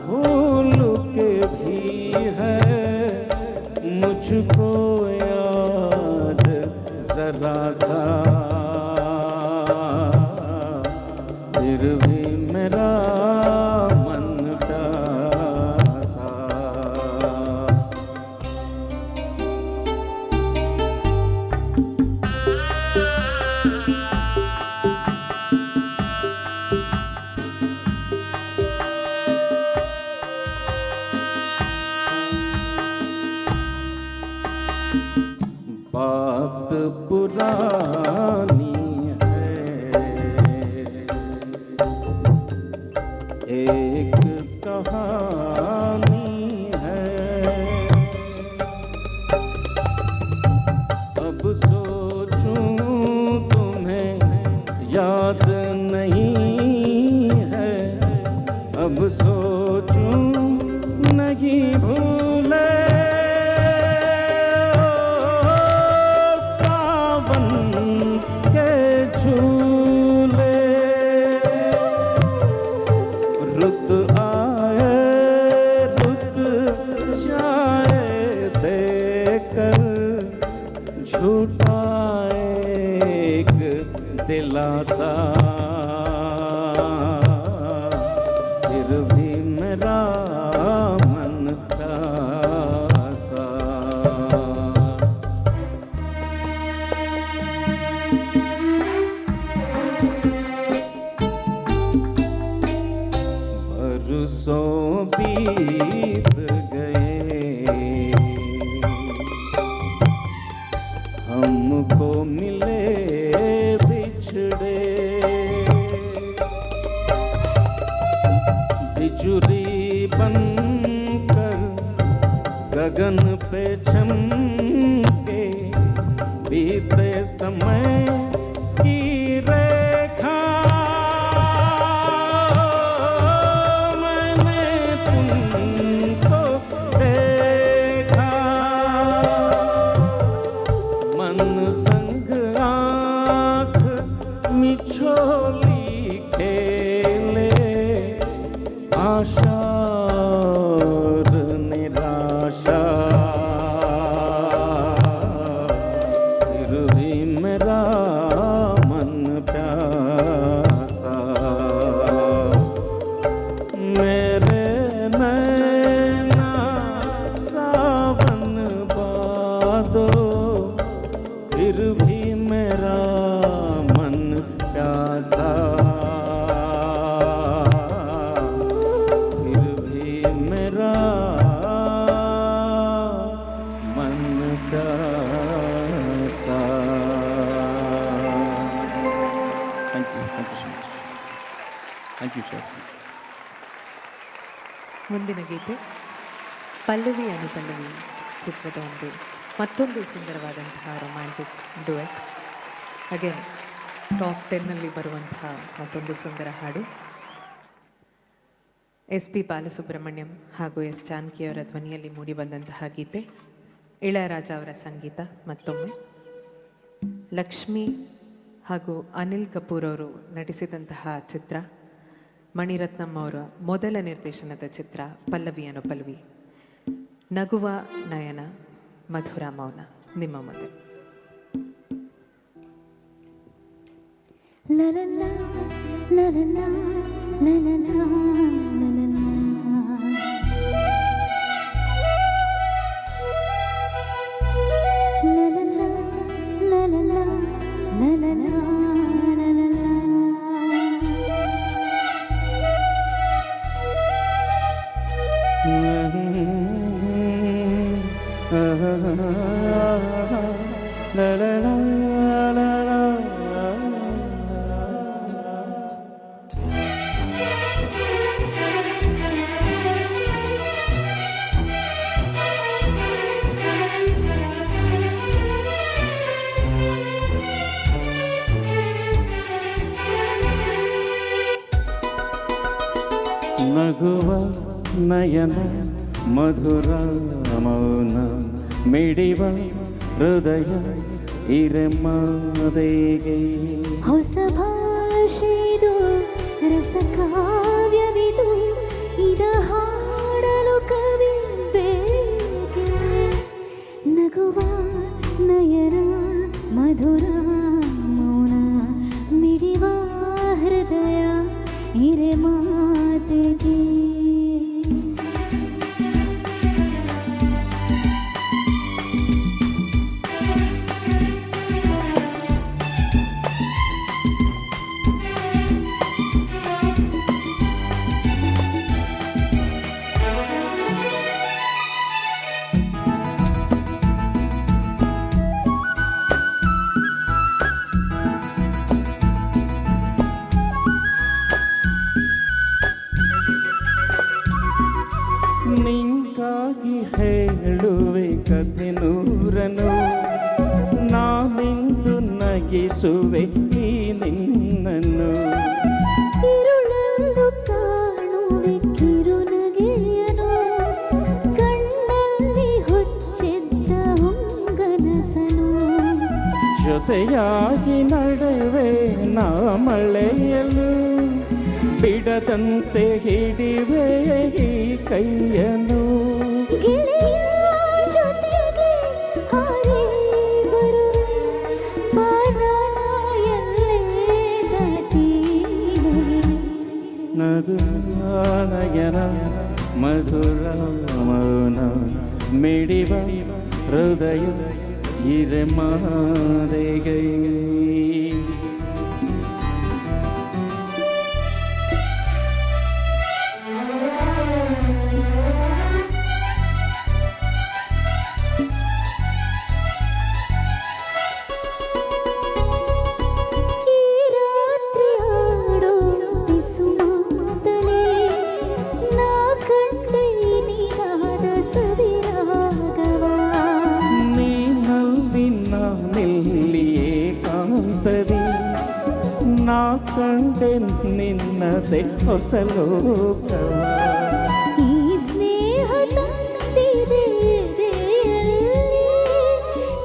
भूल के भी है मुझको याद जरा सा, फिर भी मेरा मन प्यासा। बात पुरानी है, एक कहानी है। अब सोचूं तुम्हें याद नहीं है, अब सोचूं नहीं भूले। रुत आए रुत जाए देकर झूठा एक दिलासा, फिर भी मेरा मन प्यासा। बरसों बीत गए हमको मिले बिछड़े, बिजुरी बनकर गगन पे चमके बीते समय की रेखा। मिछोली खेले आशा और निराशा, फिर भी मेरा मन प्यासा। मेरे नैना सावन बादो, फिर भी मेरा प्यासा, फिर भी मेरा मन प्यासा। Thank you so much. Thank you sir. ಮುಂದಿನ ಗೀತೆ ಪಲ್ಲವಿ ಅನುಪಲ್ಲವಿ ಚಿತ್ರದ ಮತ್ತೊಂದು ಸುಂದರವಾದಂತಹ ರೊಮ್ಯಾಂಟಿಕ್ ಡುಯೆಟ್. ಅಗೇನ್ ಟಾಪ್ 10ನಲ್ಲಿ ಬರುವಂತಹ ಮತ್ತೊಂದು ಸುಂದರ ಹಾಡು. SP ಬಾಲಸುಬ್ರಹ್ಮಣ್ಯಂ ಹಾಗೂ S ಜಾನಕಿಯವರ ಧ್ವನಿಯಲ್ಲಿ ಮೂಡಿಬಂದಂತಹ ಗೀತೆ. ಇಳಯರಾಜ ಅವರ ಸಂಗೀತ. ಮತ್ತೊಮ್ಮೆ ಲಕ್ಷ್ಮಿ ಹಾಗೂ ಅನಿಲ್ ಕಪೂರ್ ಅವರು ನಟಿಸಿದಂತಹ ಚಿತ್ರ, ಮಣಿರತ್ನಂ ಅವರ ಮೊದಲ ನಿರ್ದೇಶನದ ಚಿತ್ರ ಪಲ್ಲವಿ ಅನುಪಲ್ಲವಿ. ನಗುವ ನಯನ ಮಧುರ ಮೌನ. ನಿಮ್ಮ ಮುಂದೆ La la la la la la la la la la la la. La la la la la la la la la la la la. La la la la la. ನಗುವ ನಯನ ಮಧುರ ಮೌನ ಮಿಡಿವ ಹೃದಯ ಇರೆಮಾದೆಗೆ ಹೊಸ ಭಾಷೆದು ರಸಕಾವ್ಯವಿದು ಇದ ಹಾಡಲು ಕವಿ ಬೇಕೆ ನಗುವ ನಯನ ಮಧುರ ಮೌನ ಮಿಡಿವ ಹೃದಯ ಹಿರೆ ಮಾತೆಗೆ ನಿಂಗಾಗಿ ಹೇಳುವೆ ಕಥೆ ನೂರನು ನಾನಿಂದು ನಗಿಸುವೆ ಈ ನಿನ್ನನ್ನು ತಿರುಳಲು ಕಾಣುವೆ ಕಿರುನಗೆಯನು ಕಣ್ಣಲ್ಲಿ ಹೊಚ್ಚಿದ್ದ ಹೊಂಗನಸನು ಜೊತೆಯಾಗಿ ನಡೆವೆ ನಾ ಮಳೆಯಲು ಬಿಡದಂತೆ ಹಿಡಿವೆ ಈ ಕೈಯನು ಗೆಳೆಯ ಜೊತೆಗೆ ಹಾರಿ ಬರುವೆ ಬಾನಯಲ್ಲೇ ದಾಟಿ ನಗುನಯನ ಮಧುರ ಮೌನ ಮಿಡಿವ ಹೃದಯ ಇರೆಮಾದೆಗೆ ನಾ ಕಂಡೆ ನಿನ್ನದೆ ಹೊಸ ಲೋಕವ ಈ ಸ್ನೇಹ ತಂದಿದೆ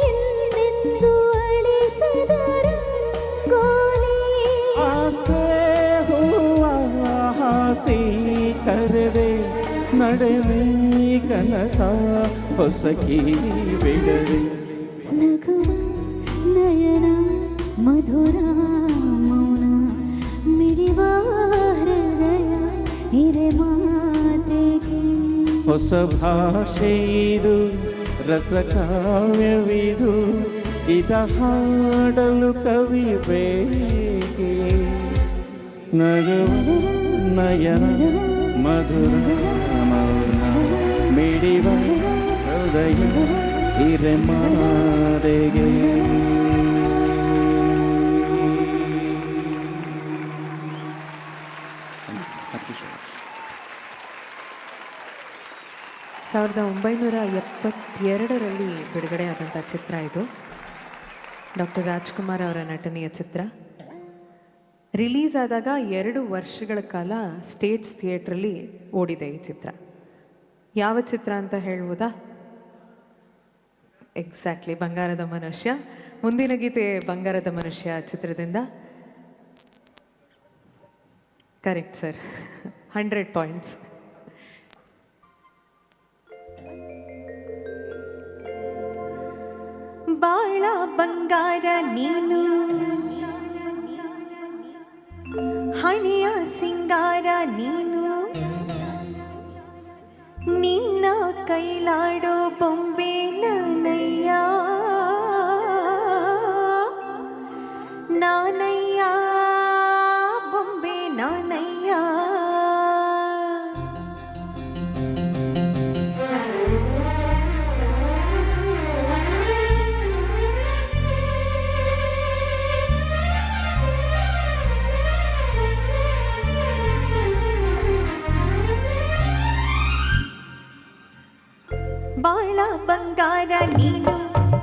ಎಂದೆಂದು ಅಳಿಸದ ರಂಗೋಲಿ ಆಸೆ ಹೂವ ಹಾಸಿ ಕರೆದೆ ನಡೆವೆ ಕನಸ ಹೊಸಕಿ ಬಿಡದೆ ನಗುವ ನಯನ ಮಧುರ ಮೌನ ಮಿಡಿವ ಹೃದಯ ಹಿರೆ ಮಾತೆಗೆ ಹೊಸ ಭಾಷೆ ಇದು ರಸಕಾವ್ಯವಿದು ಇದ ಹಾಡಲು ಕವಿ ಬೇಕೆ ನಗುವ ನಯನ ಮಧುರ ಮೌನ ಮಿಡಿವ ಹೃದಯ ಹಿರೆಮಾದೆಗೆ ಸಾವಿರದ 1972ರಲ್ಲಿ ಬಿಡುಗಡೆಯಾದಂಥ ಚಿತ್ರ ಇದು. ಡಾಕ್ಟರ್ ರಾಜ್ಕುಮಾರ್ ಅವರ ನಟನೆಯ ಚಿತ್ರ. ರಿಲೀಸ್ ಆದಾಗ 2 ವರ್ಷಗಳ ಕಾಲ ಸ್ಟೇಟ್ಸ್ ಥಿಯೇಟ್ರಲ್ಲಿ ಓಡಿದೆ ಈ ಚಿತ್ರ. ಯಾವ ಚಿತ್ರ ಅಂತ ಹೇಳ್ಬೋದಾ? ಎಕ್ಸಾಕ್ಟ್ಲಿ, ಬಂಗಾರದ ಮನುಷ್ಯ. ಮುಂದಿನ ಗೀತೆ ಬಂಗಾರದ ಮನುಷ್ಯ ಚಿತ್ರದಿಂದ. Correct sir, 100 points. ಬಾಳ ಬಂಗಾರ ನೀನು, ಹಣೆಯ ಸಿಂಗಾರ ನೀನು, ನಿನ್ನ ಕೈಲಾಡೋ ಬೊಂಬೆ ನಾನಯ್ಯ, ನಾನಯ್ಯ ಬೊಂಬೆ ನಾನಯ್ಯ. ಬಾಳ ಬಂಗಾರ ನೀನು,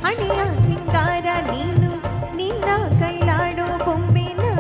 ಹಣೆಯ ಸಿಂಗಾರ ನೀನು, ನಿನ್ನ ಕೈಲಾಡೋ ಬೊಂಬೆ ನಾನಯ್ಯ,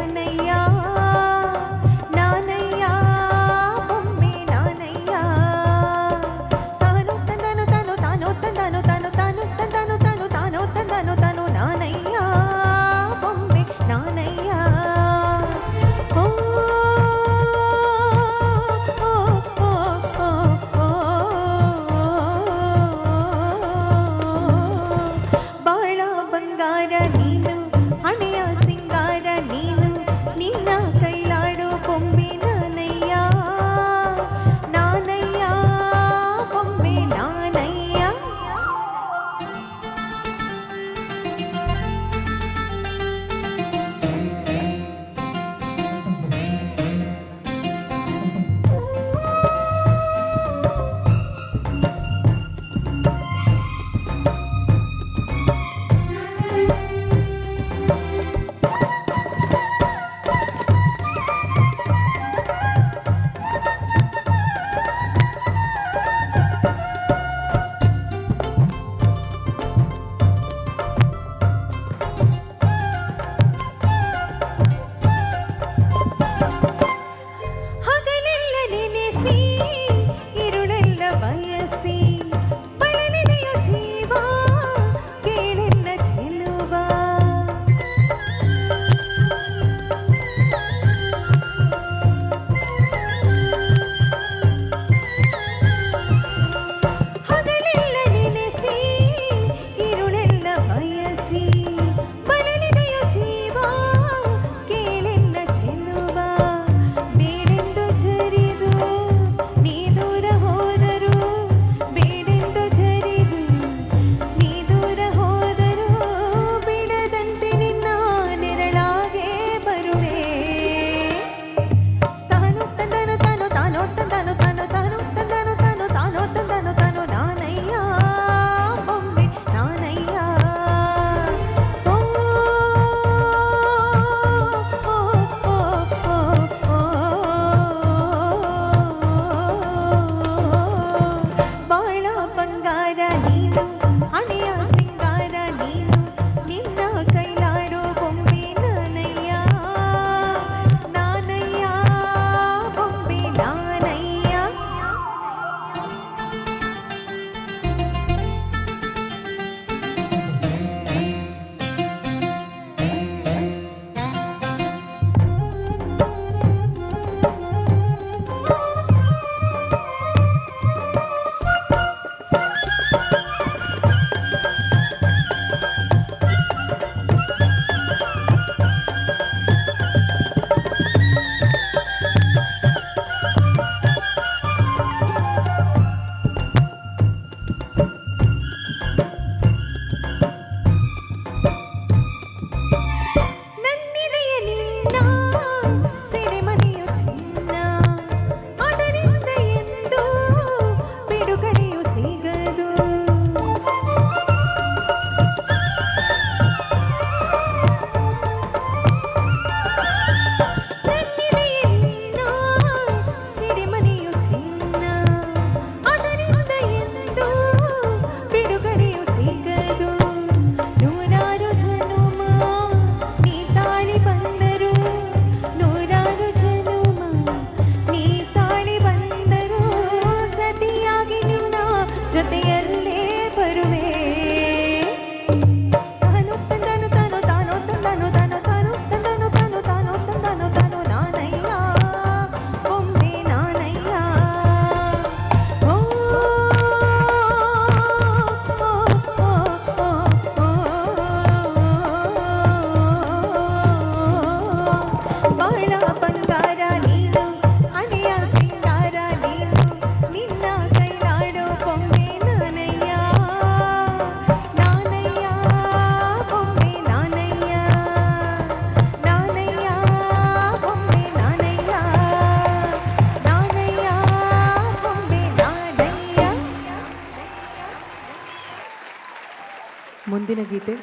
ಮುಂದಿನ ಗೀತೆ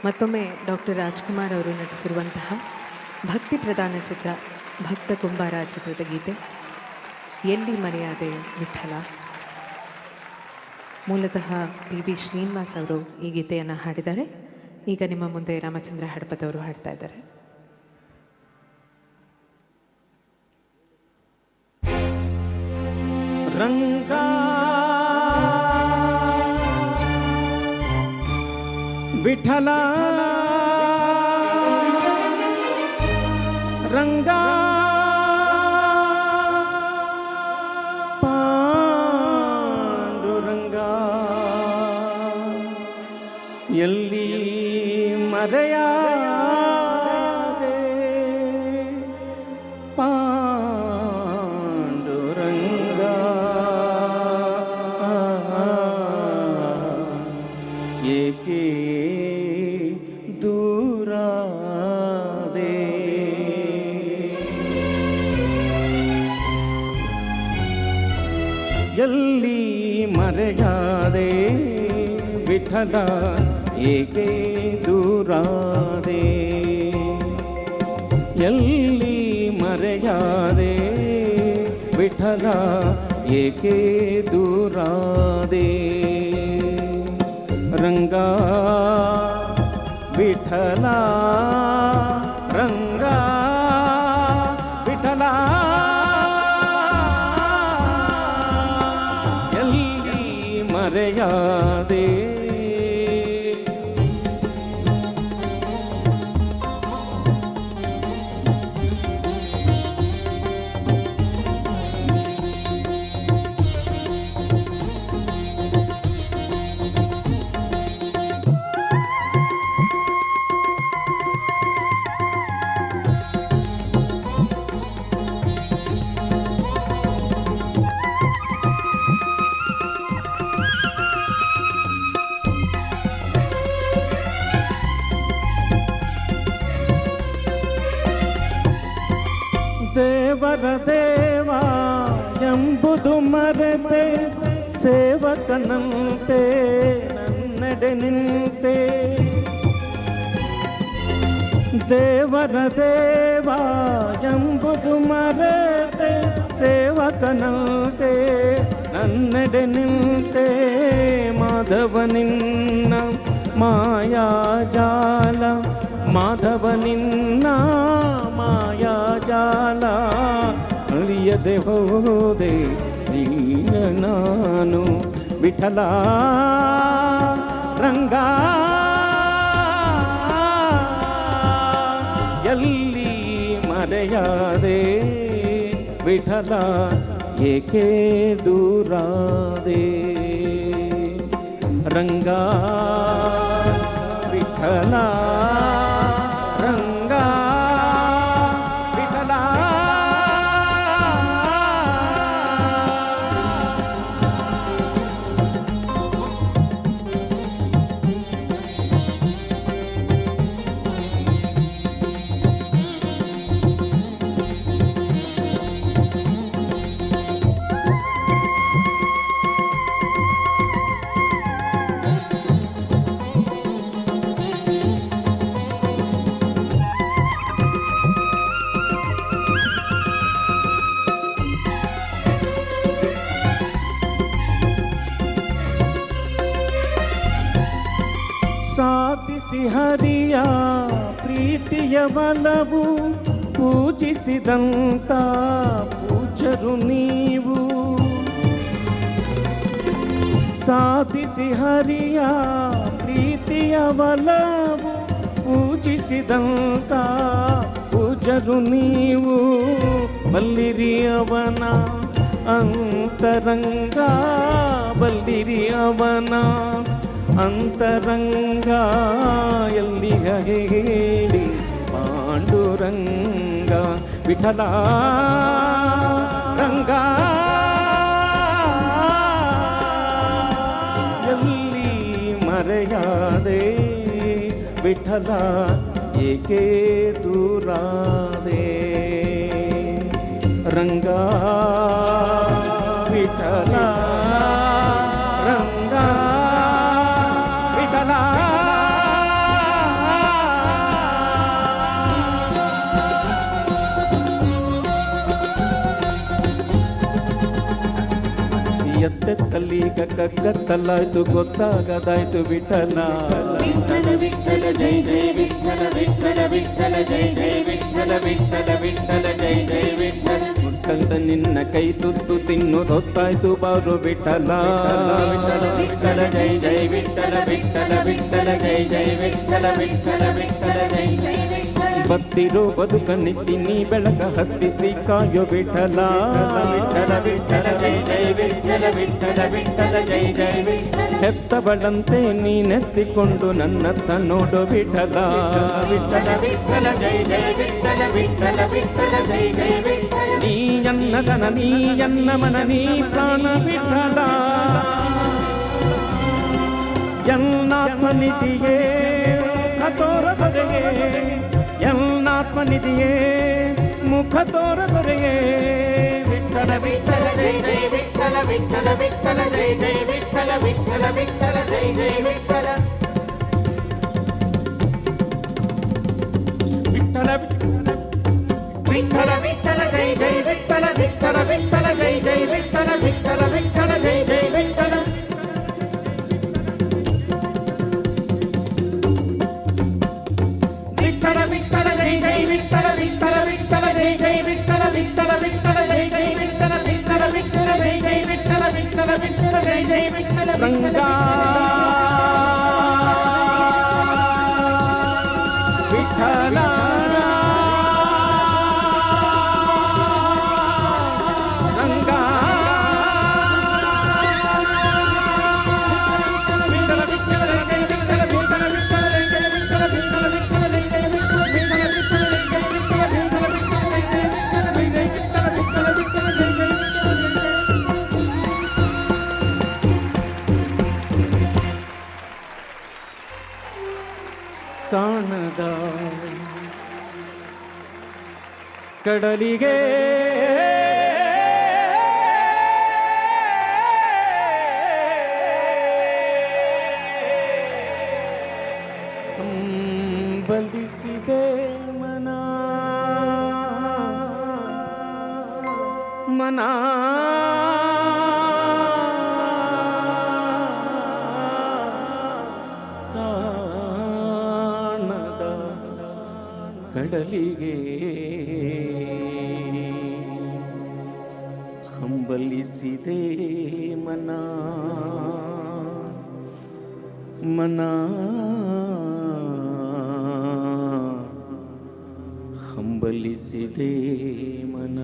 ಮತ್ತೊಮ್ಮೆ ಡಾಕ್ಟರ್ ರಾಜ್ಕುಮಾರ್ ಅವರು ನಟಿಸಿರುವಂತಹ ಭಕ್ತಿ ಪ್ರಧಾನ ಚಿತ್ರ ಭಕ್ತ ಕುಂಬಾರ ಚಿತ್ರದ ಗೀತೆ ಎಲ್ಲಿ ಮರೆಯಾದೆ ವಿಠಲ. ಮೂಲತಃ PB ಶ್ರೀನಿವಾಸ್ ಅವರು ಈ ಗೀತೆಯನ್ನು ಹಾಡಿದ್ದಾರೆ. ಈಗ ನಿಮ್ಮ ಮುಂದೆ ರಾಮಚಂದ್ರ ಹಡಪದ್ ಅವರು ಹಾಡ್ತಾ ಇದ್ದಾರೆ. ರಂಗ ವಿಠಲ ರಂಗ ಪಾಂಡುರಂಗ ಎಲ್ಲಿ ಮರೆಯಾದೆ ಪಾಂಡುರಂಗ ಏಕೆ ದೂರಾದೆ ಎಲ್ಲಿ ಮರೆಯಾದೆ ವಿಠಲ ಏಕೆ ದೂರಾದೆ ಎಲ್ಲಿ ಮರೆಯಾದೆ ವಿಠಲ ಏಕೆ ದೂರಾದೆ ರಂಗ ವಿಠಲ ರಂಗ ವಿಠಲ ಎಲ್ಲಿ ಮರೆಯಾದೆ ದೇವರ ದೇವ ಎಂಬುದು ಮರೆತೆ ಸೇವಕನಂತೆ ನನ್ನೆಡೆ ನಿಂತೆ ದೇವರ ದೇವ ಎಂಬುದು ಮರೆತೆ ಸೇವಕನಂತೆ ನನ್ನೆಡೆ ನಿಂತೆ ಮಾಧವ ನಿನ್ನ ಮಾಯಾಜಾಲ ಮಾಧವ ನಿನ್ನ ಮಾಯಾಜಾಲ ಅಳಿಯದೆ ಹೋದೆ ನೀನ ನಾನು ವಿಠಲ ರಂಗ ಎಲ್ಲಿ ಮರೆಯಾದೆ ವಿಠಲ ಏಕೆ ದೂರಾದೆ ರಂಗ ವಿಠಲ ರಂಗ ವಿಠಲ ಸಾಧಿಸಿ ಹರಿಯ ಪ್ರೀತಿಯ ಬಲವು ಪೂಜಿಸಿದಂತ ಪೂಜರು ನೀವು ಸಾಧಿಸಿ ಹರಿಯ ಪ್ರೀತಿಯ ಬಲವು ಪೂಜಿಸಿದಂತ ಪೂಜರು ನೀವು ಬಲ್ಲಿರಿ ಅವನ ಅಂತರಂಗ ಬಲ್ಲಿರಿ ಅವನ ಅಂತರಂಗ ಎಲ್ಲಿಗ ಹೇಳಿ ಪಾಂಡುರಂಗ ವಿಠಲ ರಂಗ ಎಲ್ಲಿ ಮರೆಯಾದೆ ವಿಠಲ ಏಕೆ ದೂರಾದೆ ರಂಗ ವಿಠಲ ರಂಗ ವಿಠಲ ಕತ್ತೆತ್ತಲ್ಲೀಗ ಕಗ್ಗತ್ತಲ್ಲಾಯ್ತು ಗೊತ್ತಾಗದಾಯ್ತು ವಿಠಲ. ವಿಠಲ ವಿಠಲ ಜೈ ಜೈ ವಿಠಲ ವಿಠಲ ವಿಠಲ ಜೈ ಜೈ ವಿಠಲ ವಿಠಲ ವಿಠಲ ಜೈ ಜೈ ವಿಠಲ. ಮುಟ್ಟಂತ ನಿನ್ನ ಕೈ ತುತ್ತು ತಿನ್ನುವುದೊತ್ತಾಯ್ತು ಬಾರು ವಿಠಲ. ವಿಠಲ ವಿಠಲ ಜೈ ಜೈ ವಿಠಲ ವಿಠಲ ವಿಠಲ ಜೈ ಜೈ ವಿಠಲ ವಿಠಲ ವಿಠಲ ಜೈ ಜೈ ವಿಠಲ. ಬತ್ತಿರೋ ಬದುಕ ನಿತ್ತಿ ಬೆಳಕ ಹತ್ತಿಸಿ ಕಾಯೋ ವಿಠಲ. ವಿಠಲ ವಿಠಲ ಜೈ ಜೈ ವಿಠಲ ವಿಠಲ ವಿಠಲ ಜೈ ಜೈ ವಿಠಲ. ಹೆತ್ತವಳಂತೆ ನೀನೆತ್ತಿಕೊಂಡು ನನ್ನತ್ತ ನೋಡು ವಿಠಲ. ವಿಠಲ ವಿಠಲ ಜೈ ಜೈ ವಿಠಲ ವಿಠಲ ವಿಠಲ ಜೈ ಜೈ ವಿಠಲ. ನೀಯನ್ನ ಗನ ನೀಯನ್ನ ಮನ ನೀ ಪ್ರಾಣ ವಿಠಲ. ಎನ್ನಾತ್ಮನಿಧಿಯೇ ಮುಖ ತೋರದೊರೆಯೇ, ಎನ್ನಾತ್ಮನಿಧಿಯೇ ಮುಖ ತೋರದೊರೆಯೇ. ವಿಠಲ ವಿಠಲ ಜೈ ಜೈ ವಿಠಲ ವಿಠಲ ವಿಠಲ ಜೈ ಜೈ ವಿಠಲ ವಿಠಲ ವಿಠಲ ಜೈ ಜೈ ವಿಠಲ. ವಿಠಲ ವಿಠಲ ವಿಠಲ ಜೈ ಜೈ ವಿಠಲ ವಿಠಲ ವಿಠಲ ಜೈ ಜೈ ವಿಠಲ ವಿಠಲ ವಿಠಲ ಜೈ ಜೈ ವಿಠಲ. ವಿಠಲ ವಿಠಲ ಜೈ ಜೈ ವಿಠಲ ವಿಠಲ ವಿಠಲ ಜೈ ಜೈ ವಿಠಲ ವಿಠಲ ವಿಠಲ ಜೈ ಜೈ ವಿಠಲ ವಿಠಲ ವಿಠಲ ಜೈ ಜೈ ವಿಠಲ ವಿಠಲ ವಿಠಲ ಜೈ ಜೈ ವಿಠಲ. ರಂಗ ವಿಠಲ ರಂಗ ವಿಠಲ ವಿಠಲ ಜೈ ಜೈ ವಿಠಲ ವಿಠಲ ವಿಠಲ ಜೈ ಜೈ ವಿಠಲ ವಿಠಲ ವಿಠಲ ಜೈ ಜೈ ವಿಠಲ ವಿಠಲ ವಿಠಲ ಜೈ ಜೈ ವಿಠಲ ವಿಠಲ ವಿಠಲ ಜೈ ಜೈ ವಿಠಲ ಜೈ ಜೈ ವಿಠಲ ವಿಠಲ ವಿಠಲ ಜೈ ಜೈ ವಿಠಲ ಜೈ ಜೈ. ಕಾಣದ ಕಡಲಿಗೆ ಬಲಿಸಿದೆ ಮನ ಮನ. ಕಾಣದ ಕಡಲಿಗೆ ಹಂಬಲಿಸಿದೆ ಮನ ಮನ. ಹಂಬಲಿಸಿದೆ ಮನ.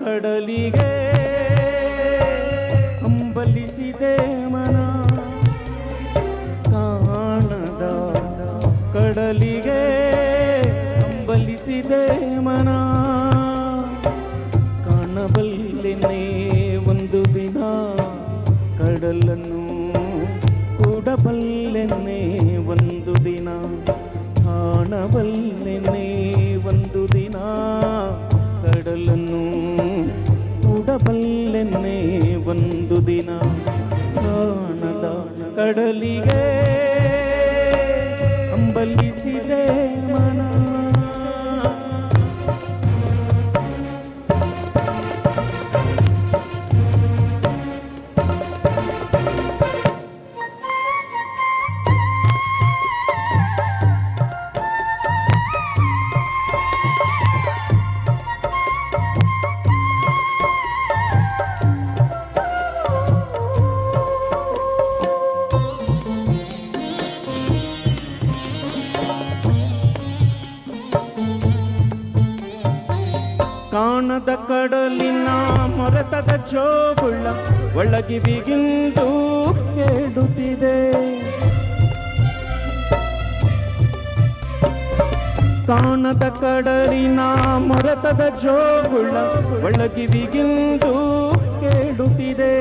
ಕಡಲಿಗೆ ಹಂಬಲಿಸಿದೆ ಮನ. ಕಾಣದ ಕಡಲಿಗೆ ಹಂಬಲಿಸಿದೆ ಮನ. ಕಾಣಬಲ್ಲೆನೆ ಒಂದು ದಿನ ಕಡಲನ್ನು, ಕೂಡಬಲ್ಲೆನೆ ಒಂದು ದಿನ. ಕಾಣಬಲ್ಲೆನೆ ಒಂದು ದಿನ ಕಡಲನ್ನು, ಕೂಡಬಲ್ಲೆನೆ ಒಂದು ದಿನ. ಕಾಣದ ಕಡಲಿಗೆ ಹಂಬಲಿಸಿದೆ ಮನ. ಕಾಣದ ಕಡಲಿನ ಮೊರೆತದ ಜೋಗುಳ ಒಳಗಿವಿಗಿಂದು ಕೇಳುತ್ತಿದೆ. ಕಾಣದ ಕಡಲಿನ ಮೊರೆತದ ಜೋಗುಳ ಒಳಗಿವಿಗಿಂದು ಕೇಳುತ್ತಿದೆ.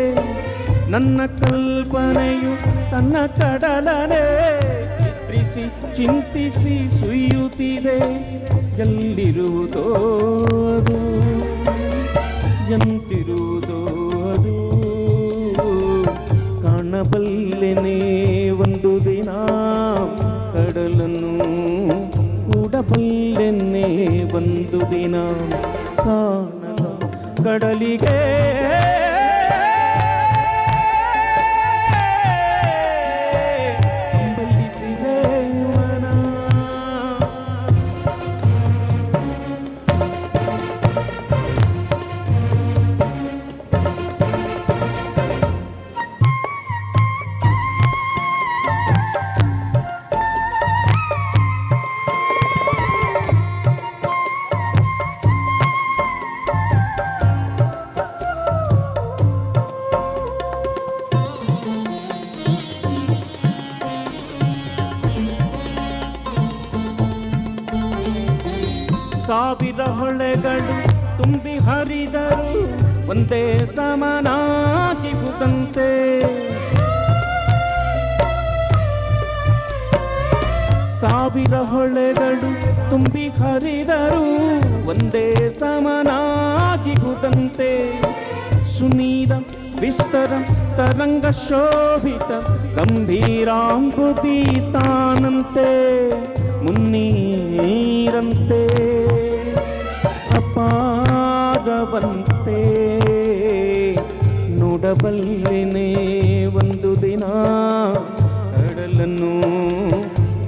ನನ್ನ ಕಲ್ಪನೆಯು ತನ್ನ ಕಡಲನೆ ಚಿತ್ರಿಸಿ ಚಿಂತಿಸಿ ಸುಯ್ಯುತ್ತಿದೆ. ಎಲ್ಲಿರುವುದೋ ಅದು, ಎಂತಿರುವುದೋ ಅದು, ಕಾಣಬಲ್ಲೆನೆ ಒಂದು ದಿನ ಕಡಲನ್ನು, ಕೂಡಬಲ್ಲೆನೆ ಒಂದು ದಿನ. ಕಾಣದ ಕಡಲಿಗೆ ಅಂಬಲಿಸಿದೆ ಮನ. ಸಾವಿರ ಹೊಳೆಗಳು ತುಂಬಿ ಹರಿದರು ಒಂದೇ ಸಮನಾಗಿರುವುದಂತೆ. ಸಾವಿರ ಹೊಳೆಗಳು ತುಂಬಿ ಹರಿದರು ಒಂದೇ ಸಮನಾಗಿರುವುದಂತೆ. ಸುನೀರ ವಿಸ್ತರ ತರಂಗ ಶೋಭಿತ ಗಂಭೀರಾಂಬುದಿ ತಾನಂತೆ ಮುನ್ನೀರಂತೆ ಅಪಾರವಂತೆ. ನೋಡಬಲ್ಲೆನೆ ಒಂದು ದಿನ ಕಡಲನ್ನು,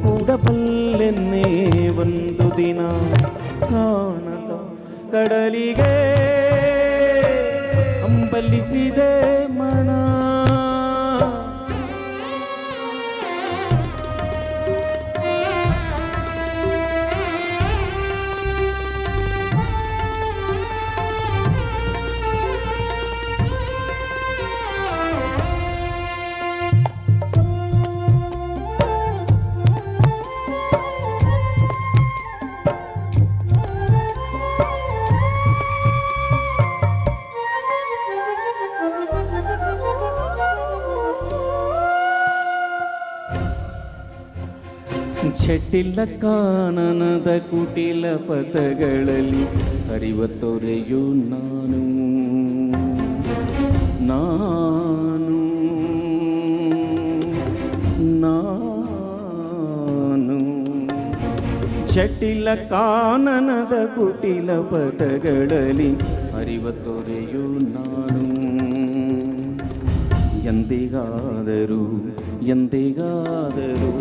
ಕೂಡಬಲ್ಲೆನೆ ಒಂದು ದಿನ. ಕಾಣದ ಕಡಲಿಗೆ ಅಂಬಲಿಸಿದೆ ಮನ. ಚಟಿಲ ಕಾನನದ ಕುಟಿಲ ಪಥಗಳಲ್ಲಿ ಹರಿವ ತೊರೆಯು ನಾನು, ನಾನು ನಾನು. ಚಟಿಲ ಕಾನನದ ಕುಟಿಲ ಪಥಗಳಲ್ಲಿ ಹರಿವ ತೊರೆಯು ನಾನು. ಎಂದಿಗಾದರೂ ಎಂದಿಗಾದರೂ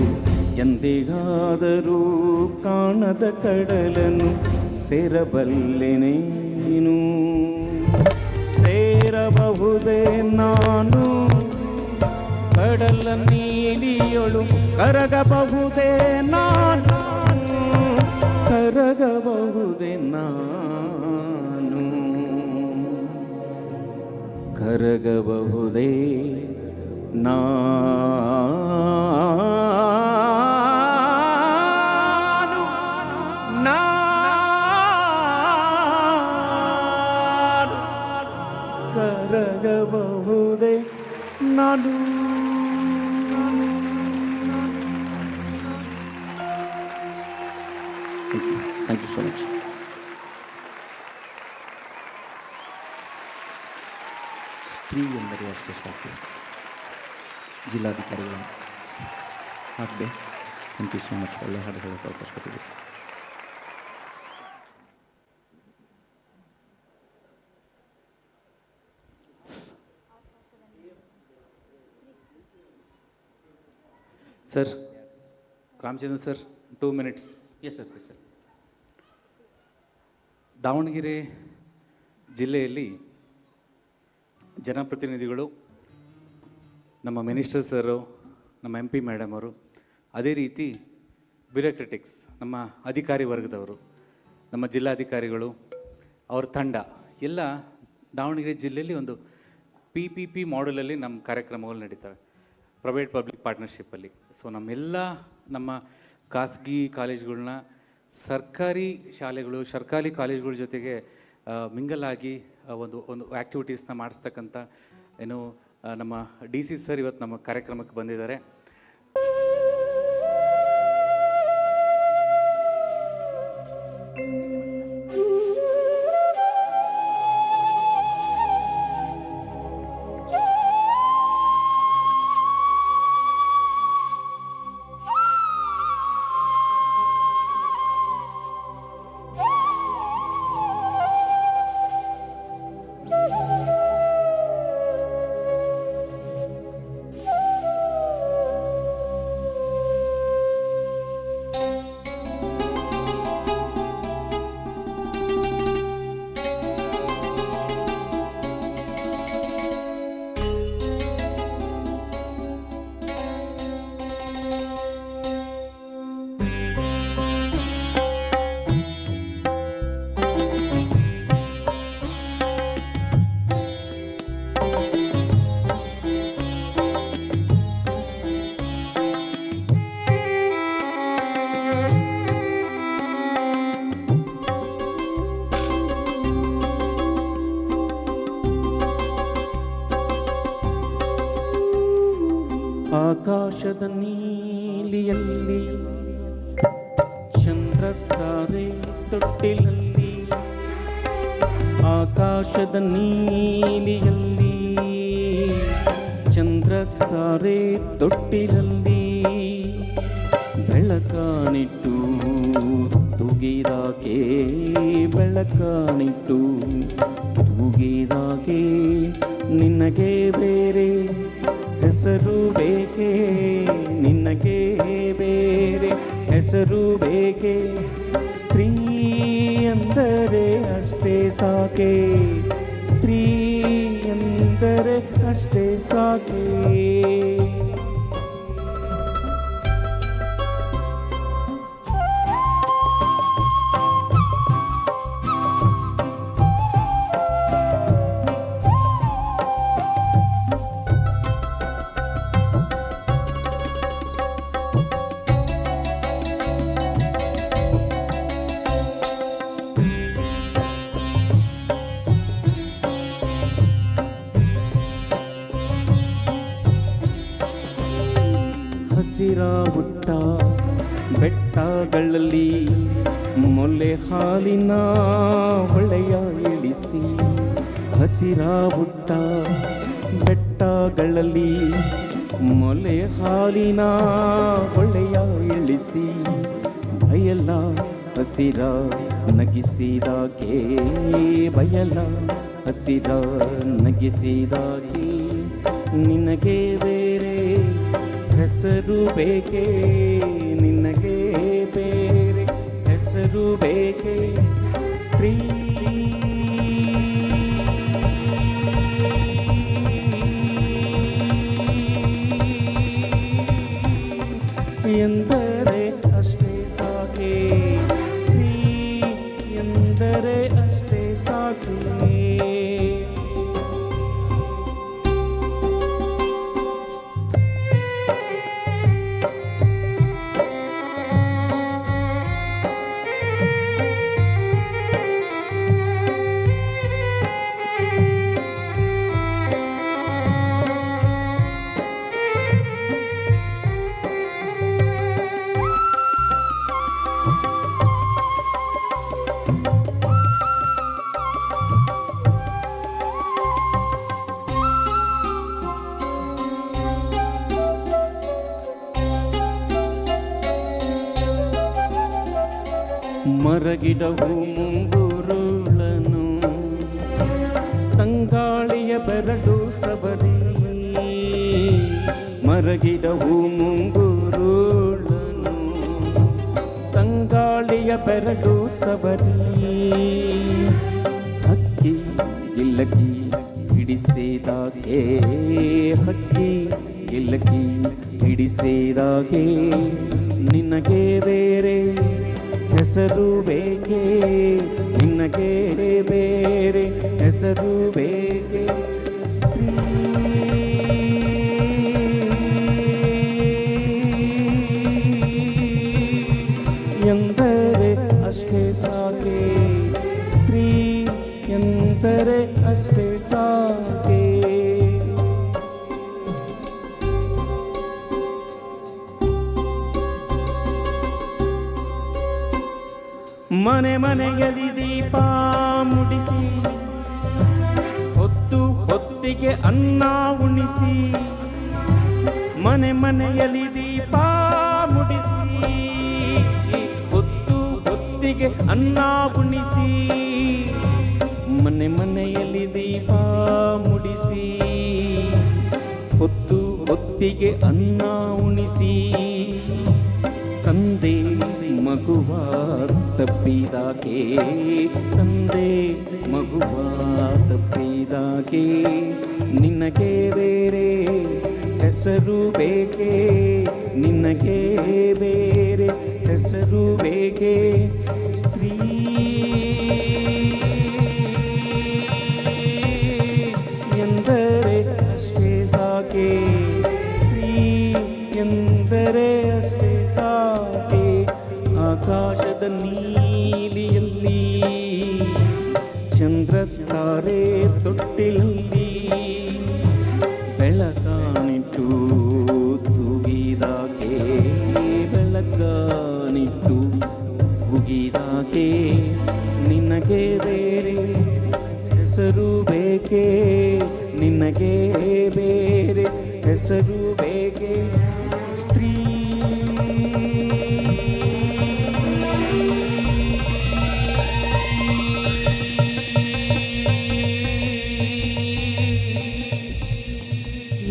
ಎಂದಿಗಾದರೂ ಕಾಣದ ಕಡಲನ್ನು ಸೇರಬಲ್ಲೆನೇನು. ಸೇರಬಹುದೇ ನಾನು ಕಡಲ ನೀಲಿಯೊಳು, ಕರಗಬಹುದೇ ನಾನು, ಕರಗಬಹುದೇ ನಾನು, ಕರಗಬಹುದೇ ಕರಗಬಹುದೇ ನಾನು. Thank you so much. ಸ್ತ್ರೀ ಎಂದರೆ ಅಷ್ಟೇ ಸಾಕು, ಜಿಲ್ಲಾಧಿಕಾರಿಗಳು ಹಾಕಿದೆ. Thank you so much. ಒಳ್ಳೆ ಹಾಡು ಹೇಳೋಕ್ಕೆ ಅವಕಾಶ ಕೊಟ್ಟಿದೆ. Sir, Ramachandra sir, 2 minutes. Yes sir, yes sir. Davanagere ಜಿಲ್ಲೆಯಲ್ಲಿ ಜನಪ್ರತಿನಿಧಿಗಳು, ನಮ್ಮ ಮಿನಿಸ್ಟರ್ ಸರು, ನಮ್ಮ MP ಮೇಡಮ್ ಅವರು, ಅದೇ ರೀತಿ ಬ್ಯೂರೋಕ್ರೆಟಿಕ್ಸ್ ನಮ್ಮ ಅಧಿಕಾರಿ ವರ್ಗದವರು, ನಮ್ಮ ಜಿಲ್ಲಾಧಿಕಾರಿಗಳು, ಅವ್ರ ತಂಡ ಎಲ್ಲ ದಾವಣಗೆರೆ ಜಿಲ್ಲೆಯಲ್ಲಿ ಒಂದು PPP ಮಾಡೆಲಲ್ಲಿ ನಮ್ಮ ಕಾರ್ಯಕ್ರಮಗಳು ನಡೀತವೆ, ಪ್ರೈವೇಟ್ ಪಬ್ಲಿಕ್ ಪಾರ್ಟ್ನರ್ಶಿಪ್ಪಲ್ಲಿ. ಸೊ ನಮ್ಮ ಖಾಸಗಿ ಕಾಲೇಜ್ಗಳನ್ನ ಸರ್ಕಾರಿ ಶಾಲೆಗಳು, ಸರ್ಕಾರಿ ಕಾಲೇಜುಗಳ ಜೊತೆಗೆ ಮಿಂಗಲ್ ಆಗಿ ಒಂದು ಒಂದು ಆ್ಯಕ್ಟಿವಿಟೀಸ್ನ ಮಾಡಿಸ್ತಕ್ಕಂಥ ಏನು ನಮ್ಮ ಡಿ ಸಿ ಸರ್ ಇವತ್ತು ನಮ್ಮ ಕಾರ್ಯಕ್ರಮಕ್ಕೆ ಬಂದಿದ್ದಾರೆ. ಆಕಾಶದ ನೀಲಿಯಲ್ಲಿ ಚಂದ್ರ ತಾರೆ ತೊಟ್ಟಿಲಲ್ಲಿ, ಆಕಾಶದ ನೀಲಿಯಲ್ಲಿ ಚಂದ್ರ ತಾರೆ ತೊಟ್ಟಿಲಲ್ಲಿ, ಬೆಳಕಾನಿಟ್ಟು ತೂಗಿದಾಗೆ ಬೆಳಕಾನಿಟ್ಟು ತೂಗಿದಾಗೆ, ನಿನಗೆ ಬೇರೆ ಹೆಸರು ಬೇಕೆ, ನಿನಗೆ ಬೇರೆ ಹೆಸರು ಬೇಕೆ, ಸ್ತ್ರೀ ಎಂದರೆ ಅಷ್ಟೇ ಸಾಕೆ, ಸ್ತ್ರೀ ಎಂದರೆ ಅಷ್ಟೇ ಸಾಕೆ. ಹಸಿರ ಹುಟ್ಟ ಬೆಟ್ಟಗಳಲ್ಲಿ ಮೊಲೆ ಹಾಲಿನ ಹೊಳೆಯ ಇಳಿಸಿ, ಹಸಿರ ಹುಟ್ಟ ಬೆಟ್ಟಗಳಲ್ಲಿ ಮೊಲೆ ಹಾಲಿನ ಹೊಳೆಯ ಇಳಿಸಿ, ಬಯಲ ಹಸಿರ ನಗಿಸಿದಾಗೆ ಬಯಲ ಹಸಿರ ನಗಿಸಿದಾಗೆ, ನಿನಗೆ ಬೇರೆ ಹೆಸರು ಬೇಕೆ, ನಿನಗೆ ಬೇರೆ ಹೆಸರು ಬೇಕೆ, ಸ್ತ್ರೀ ಎಂದರೆ ಅಷ್ಟೇ ಸಾಕೆ, ಸ್ತ್ರೀ ಎಂದರೆ ಅಷ್ಟೇ ಸಾಕೆ. ಮರಗಿಡವು ಮುಂಗುರುಳನು ತಂಗಾಳಿಯ ಬೆರಡು ಸಬರಿ, ಮರಗಿಡವು ಮುಂಗುರುಳನು ತಂಗಾಳಿಯ ಬೆರಡು ಸಬರಿ, ಹಕ್ಕಿ ಗಿಲ್ಲಕಿ ಹಿಡಿಸಿದಾಗೆ ಹಕ್ಕಿ ಗಿಲ್ಲಕಿ ಹಿಡಿಸಿದಾಗೆ, ನಿನಗೆ ಬೇರೆ ಹೆಸರು ಬೇಕೆ, ನಿನಗೆ ಬೇರೆ ಹೆಸರು ಬೇಕೆ, ಸ್ತ್ರೀ ಎಂದರೆ ಮನೆ ಮನೆಯಲ್ಲಿ ದೀಪ ಮುಡಿಸಿ ಹೊತ್ತು ಹೊತ್ತಿಗೆ ಅನ್ನ ಉಣಿಸಿ ಮನೆ ಮನೆಯಲ್ಲಿ ದೀಪ ಮುಡಿಸಿ ಹೊತ್ತು ಹೊತ್ತಿಗೆ ಅನ್ನ ಉಣಿಸಿ ಮನೆ ಮನೆಯಲ್ಲಿ ದೀಪ ಮುಡಿಸಿ ಹೊತ್ತು ಹೊತ್ತಿಗೆ ಅನ್ನ ಉಣಿಸಿ ತಂದೆ ಮಗುವ ತಪ್ಪಿದಾಗೆ ತಂದೆ ಮಗುವ ತಪ್ಪಿದಾಗೆ ನಿನಗೆ ಬೇರೆ ಹೆಸರು ಬೇಕೆ ನಿನಗೆ ಬೇರೆ ಹೆಸರು ಬೇಕೆ ಸ್ತ್ರೀ ಎಂದರೆ ಅಷ್ಟೇ ಸಾಕೆ ಸ್ತ್ರೀ ಎಂದರೆ ಅಷ್ಟೇ ಸಾಕೆ ಆಕಾಶದ ನೀಲಿಯಲ್ಲಿ ಚಂದ್ರ ತಾರೆ ತೊಟ್ಟಿಲಲ್ಲಿ ಬೆಳಕಾನಿಟ್ಟು ತೂಗಿದಾಕೆ ಬೆಳಕಾನಿಟ್ಟು ತೂಗಿದಾಕೆ ನಿನಗೆ ಬೇರೆ ಹೆಸರು ಬೇಕೆ ನಿನಗೆ ಬೇರೆ ಹೆಸರು ಬೇಕೆ ಸ್ತ್ರೀ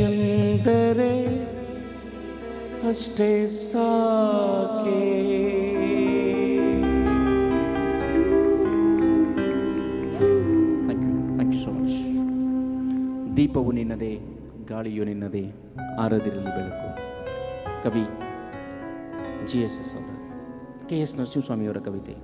ಎಂದರೆ ಅಷ್ಟೇ ಸಾಕೆ ಥ್ಯಾಂಕ್ ಯು ಸೋ ಮಚ್. ದೀಪವು ನಿನ್ನದೇ ಗಾಳಿಯು ನಿನ್ನದೇ ಆರದಿರಲಿ ಬೆಳಕು. ಕವಿ GSS ಅವರ KS ನರಸಿಂಹಸ್ವಾಮಿಯವರ ಕವಿತೆ.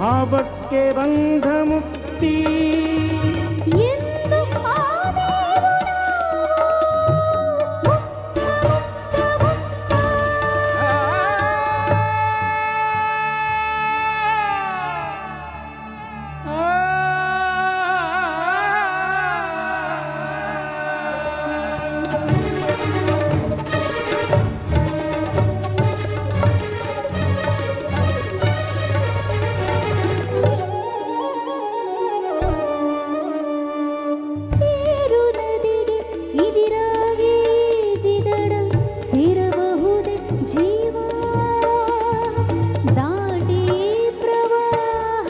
ಭಾವಕ್ಕೆ ಬಂಧ ಮುಕ್ತಿ ಎಂದು ಆದೇವು ಏರು ನದಿಗೆ ಇದಿರಾಗಿ ಜಿದಡ ಸೇರಬಹುದೆ ಜೀವ ದಾಟಿ ಪ್ರವಾಹ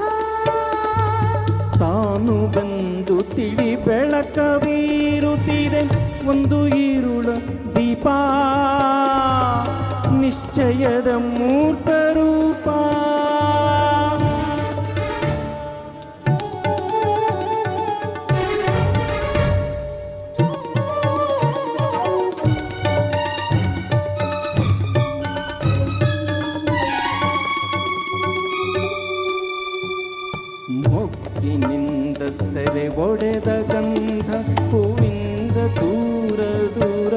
ತಾನು ಬಂದು ತಿಳಿ ಬೆಳಕ ಬೀರುತ್ತಿದೆ ಒಂದು ಈರುಳ ದೀಪ ನಿಶ್ಚಯದ ಮೂರ್ತ ರೂಪ ಮೊಗ್ಗಿನಿಂದ ಸೆರೆ ಒಡೆದ ಗಂಧ ಹೂವಿಂದ ದೂರ ದೂರ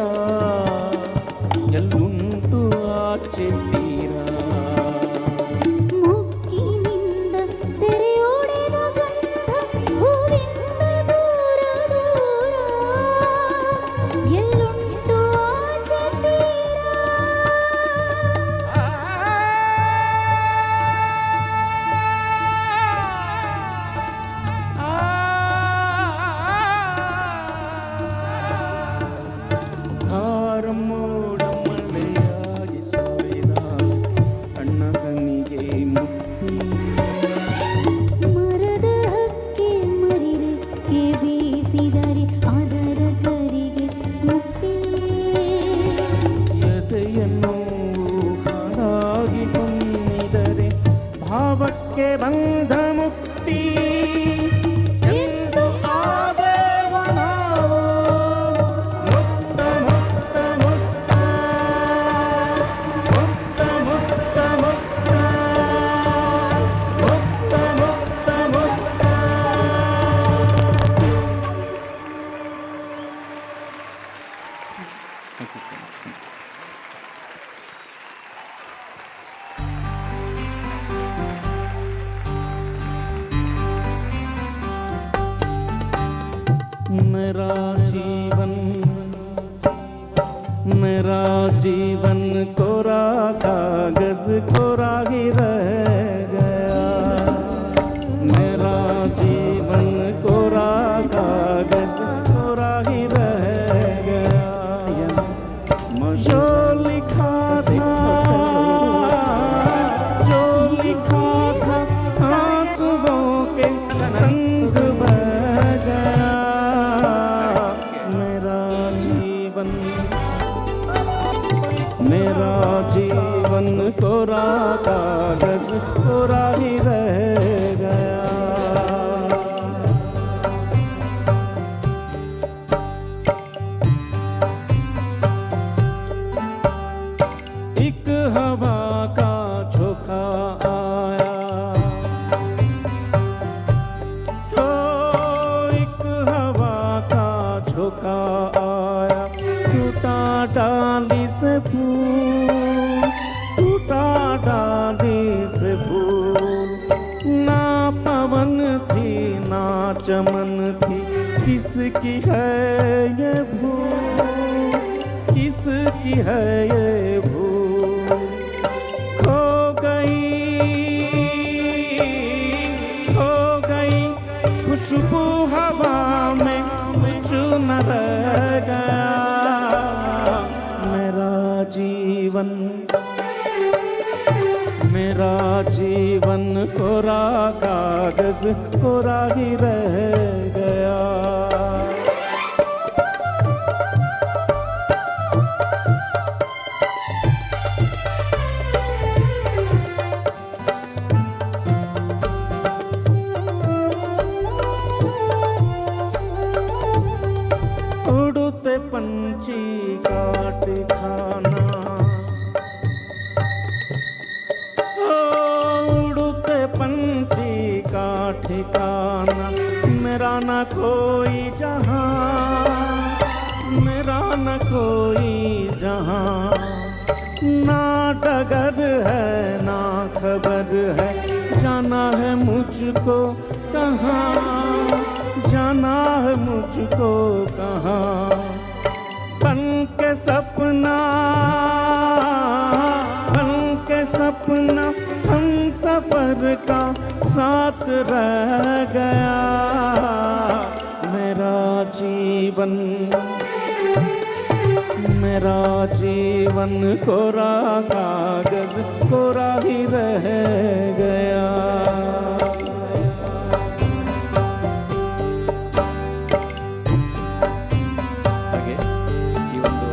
ಎಲ್ಲುಂಟು ಆಚೆ ತೀರ ಮುಕ್ಕಿನಿಂದ ಸೆರೆ ಒಡೆದ ಗಂಧ ಹೂವಿಂದ ದೂರ ದೂರ ಎಲ್ಲುಂಟು ಆಚೆ ತೀರ ಕಾರಮೋಡ ಮಳೆಯಾಗಿ ಸುರಿದ ಕಣ್ಣಗನಿಗೆ ಮುಕ್ತಿ ಮರದ ಹಕ್ಕೆ ಮರಿರೆಕ್ಕೆ ಬೀಸಿದರೆ ಅದರ ಕರಿಗೆ ಮುಕ್ತಿ ಎದೆಯನ್ನು ಹಾಡಾಗಿ ಕುಣಿದರೆ ಭಾವಕ್ಕೆ ಬಂಧ ಮುಕ್ತಿ ಎಂದು ಆದೇವ ನಾವು ಮುಕ್ತ ಮುಕ್ತ ಮುಕ್ತ ಮುಕ್ತ ಮುಕ್ತ ಮುಕ್ತ ಮುಕ್ತ ಮುಕ್ತ ಮುಕ್ತ मेरा जीवन कोरा कागज कोरा ही रह गया मेरा जीवन कोरा कागज कोरा ही रह गया जो लिखा था आंसुओं के संग बह गया मेरा जीवन कोरा कागज कोरा ही रह गया एक हवा का झोंका आया तो एक हवा का झोंका आया टूटा डाली से फूल टूटा डाली से फूल ना पवन थी ना चमन थी किसकी है ये भूल किसकी है ये भूल खो गई खुशबू हवा में कुछ न रह गया मेरा जीवन कोरा कागज कोरा ही रह गया उड़ते पंछी काट खाना उड़ते पंछी ठिकाना, मेरा न कोई जहां, मेरा न कोई जहां। ना डगर है ना खबर है, जाना है मुझको कहाँ, जाना है मुझको कहाँ। बन के सपना, बन के सपना हम सफर का साथ रह गया। मेरा जीवन, मेरा जीवन कोरा कागज कोरा ही रह गया। ಹಾಗೆ ಈ ಒಂದು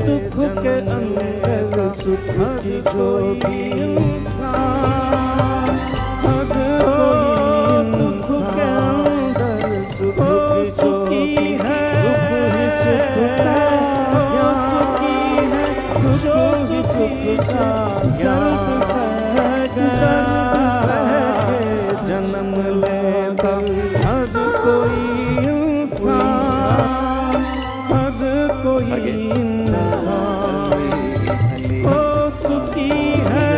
दुख के अंदर सुख की जोगी इंसान, हर कोई दुख के अंदर सुख की जोगी है। दुख ही सुख का या सुखी है, जो सुख का दर्द सह गया। जन्म लेता हर कोई इंसान, हर कोई ओ सुखी है,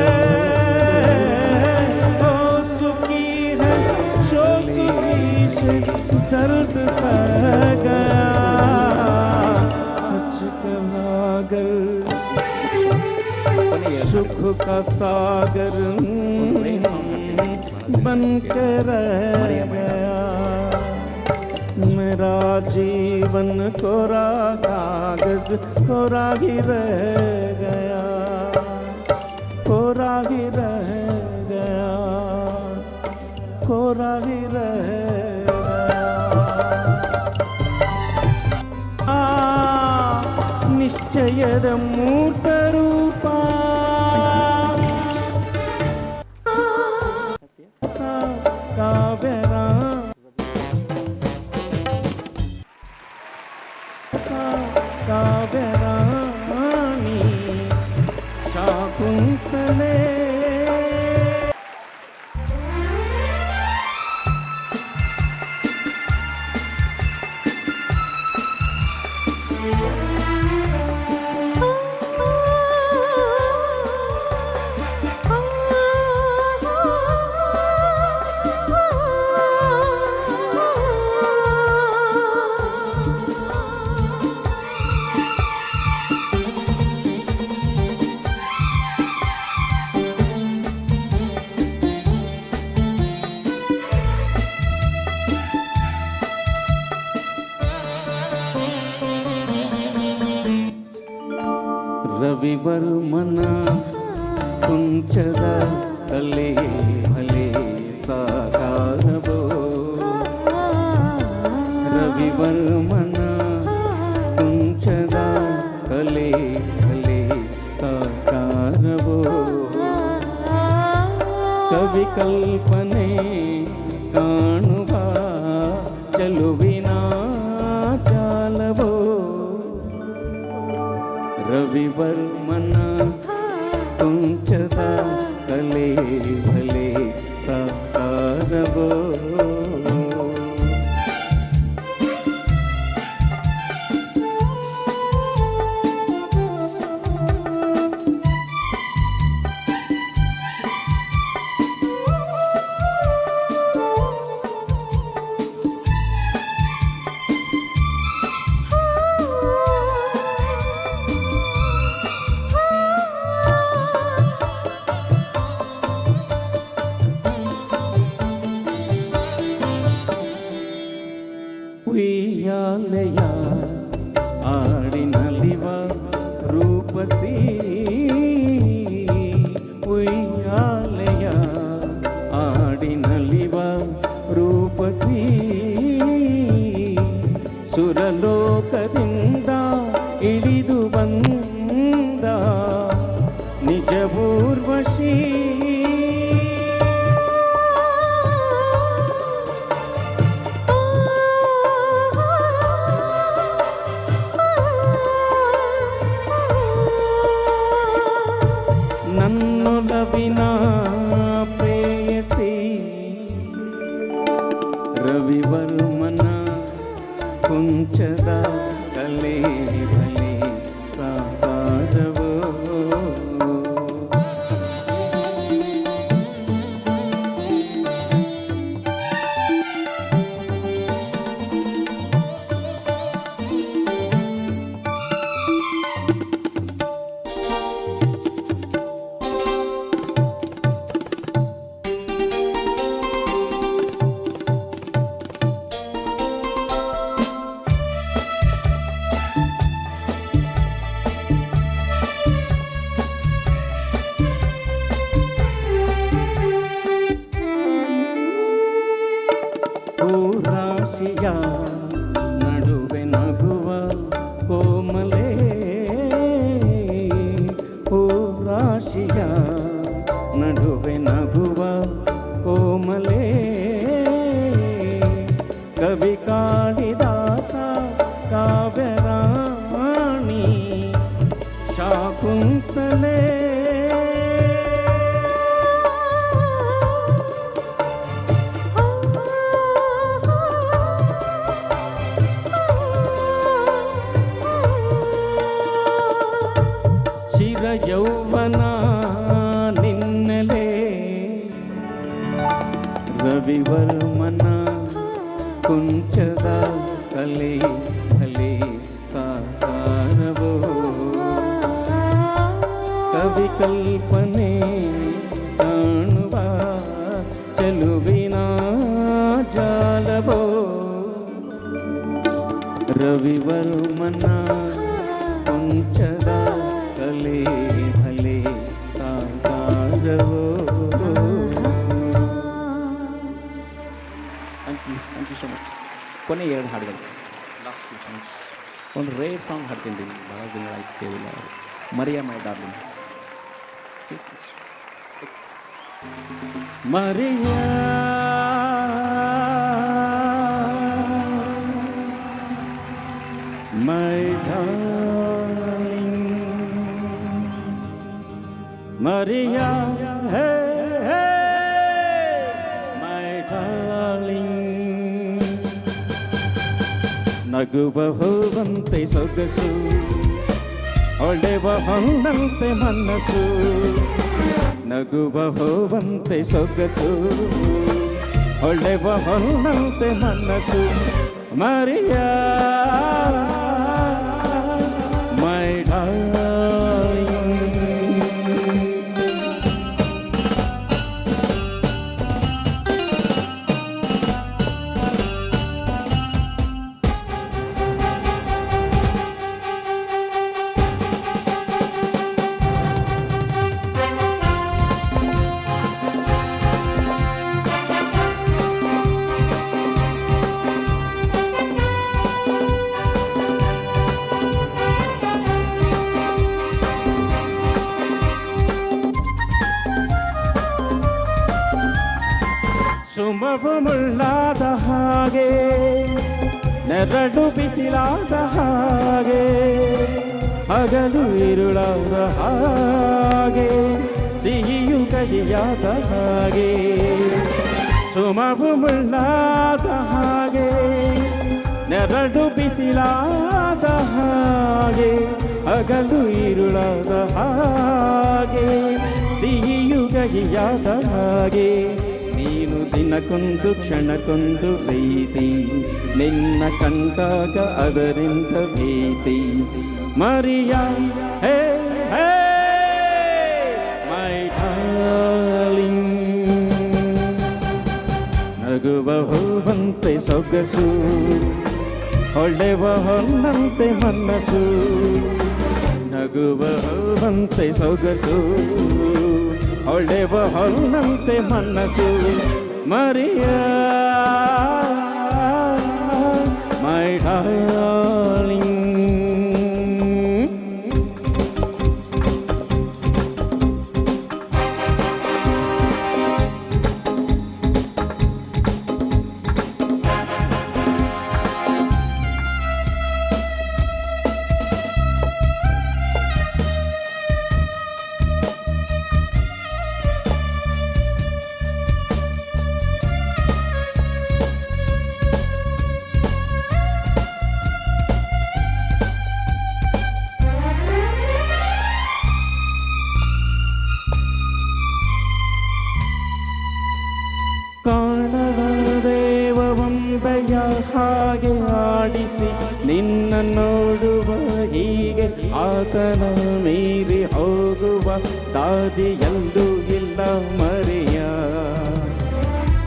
ओ सुखी है, जो सुखी से दर्द सह गया। सच कहागर सुख का सागर बन के रह गया। मेरा जीवन कोरा कागज कोरा ही रह गया, कोरा ही रह गया, कोरा ही रह गया। निश्चयದ ಮೂರ್ತ ರೂಪ ಕಾವ್ಯರ ಕಾವ್ಯರಾಣಿ ಶಾಕುಂತಲೆ ರವಿವರ್ಮನ ಕುಂಚದ ಕಲೆ ಭಲೆ ಸಾಕಾರವೋ, ರವಿವರ್ಮನ ಕುಂಚದ ಕಲೆ ಭಲೆ ಸಾಕಾರವೋ। ಕವಿ ಕಲ್ಪನೆ ಕಾಣುವ ಚಲುವಿನ ಜಾಲವೋ, ರವಿವರ್ಮನ ಕುಂಚದ ಕಲೆ ಭಲೆ ಸಾಕಾರವೋ। ರವಿವರ್ಮನ ಕುಂಚದ ಕಲೆ ಬಲೆ ಸಾಕಾರವೋ ರಾಶಿಯ ನಡುವೆ ನಗುವ ಕೋಮಲೆ ಓ ರಾಶಿಯ ನಡುವೆ ನಗುವ ಕೋಮಲೆ ಕವಿ ಕಾಳಿದಾಸ ಕಾವ್ಯರಾಣಿ ಶಾಕುಂತಲೆ ಯೌವನ ನಿನ್ನಲೆ ರವಿವರ್ಮನ ಕುಂಚದ ಕಲೆ ಕಲೆ ಸಾಕಾರವೋ ಕವಿ ಕಲ್ಪನೆ ಕಾಣುವ ಚೆಲುವಿನ ಜಾಲವೋ ರವಿವರ್ಮನ ಕುಂಚದ ಕಲೆ ಭಲೆ ಸಾಕಾರವೋ ಥ್ಯಾಂಕ್ ಯು ಸೊ ಮಚ್. ಕೊನೆ 2 ಹಾಡುಗಳು ಲಾಸ್ಟ್ 2 ಸಾಂಗ್ಸ್. ಒಂದು ರೇರ್ ಸಾಂಗ್ ಹಾಡ್ತೀನಿ ರೀ, ಭಾಳ ದಿನ ಆಯ್ತು ಕೇಳಿಲ್ಲ. Maria my darling. Maria my darling Maria hey hey my darling ನಗುವ ಹೂವಂತೆ ಸೊಗಸು ಹೊಳೆವ ಹೊನ್ನಂತೆ ಮನಸ್ಸು ನಗುವ ಹೂವಂತೆ ಸೊಗಸು ಹೊಳೆವ ಹೊನ್ನಂತೆ ಮನಸ್ಸು ಮರಿಯಾ ಮೈ ಡಾರ್ಲಿಂಗ್ ಸುಮವು ಮುಳ್ಳಾದ ಹಾಗೆ ನೆರಳು ಬಿಸಿಲಾದ ಹಾಗೆ ಹಗಲು ಇರುಳಾದ ಹಾಗೆ ಸಿಹಿಯು ಕಹಿಯಾದ ಹಾಗೆ ಸುಮವು ಮುಳ್ಳಾದ ಹಾಗೆ ನೆರಳು ಬಿಸಿಲಾದ ಹಾಗೆ ಹಗಲು ಇರುಳಾದ ಹಾಗೆ ಸಿಹಿಯು ಕಹಿಯಾದ ಹಾಗೆ ನೀನು ದಿನಕ್ಕೊಂದು ಕ್ಷಣಕ್ಕೊಂದು ಪ್ರೀತಿ ನಿನ್ನ ಕಂಡಾಗ ಅದರಿಂದ ಭೀತಿ Maria hey hey my darling ನಗುವ ಹೂವಂತೆ ಸೊಗಸು ಹೊಳೆವ ಹೊನ್ನಂತೆ ಮನಸ್ಸು ನಗುವ ಹೂವಂತೆ ಸೊಗಸು ಹೊಳೆವ ಹೊನ್ನಂತೆ ಮನಸ್ಸು ಮರಿಯಾ ಮೈ ಡಾರ್ಲಿಂಗ್ ಕಾಣದ ದೇವವಂಬೆಯ ಹಾಗೆ ಆಡಿಸಿ ನಿನ್ನ ನೋಡುವ ಹೀಗೆ ಆತನ ಮೀರಿ ಹೋಗುವ ದಾದಿಯಲ್ಲೂ ಇಲ್ಲ ಮರೆಯ.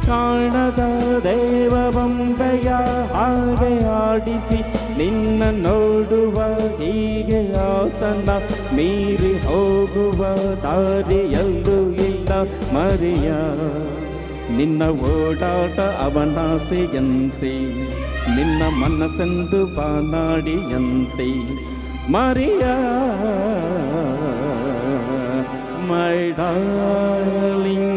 ಕಾಣದ ದೇವವಂಬೆಯ ಹಾಗೆ ಆಡಿಸಿ ನಿನ್ನ ನೋಡುವ ಹೀಗೆ ಆತನ ಮೀರಿ ಹೋಗುವ ದಾರಿಯಲ್ಲೂ ಇಲ್ಲ ಮರೆಯ. ನಿನ್ನ ಓಡಾಟ ಅವನಾಸೆಯಂತೆ ನಿನ್ನ ಮನಸ್ಸೆಂದು ಬಾನಾಡಿಯಂತೆ ಮರಿಯ ಮೈ ಡಾರ್ಲಿಂಗ್.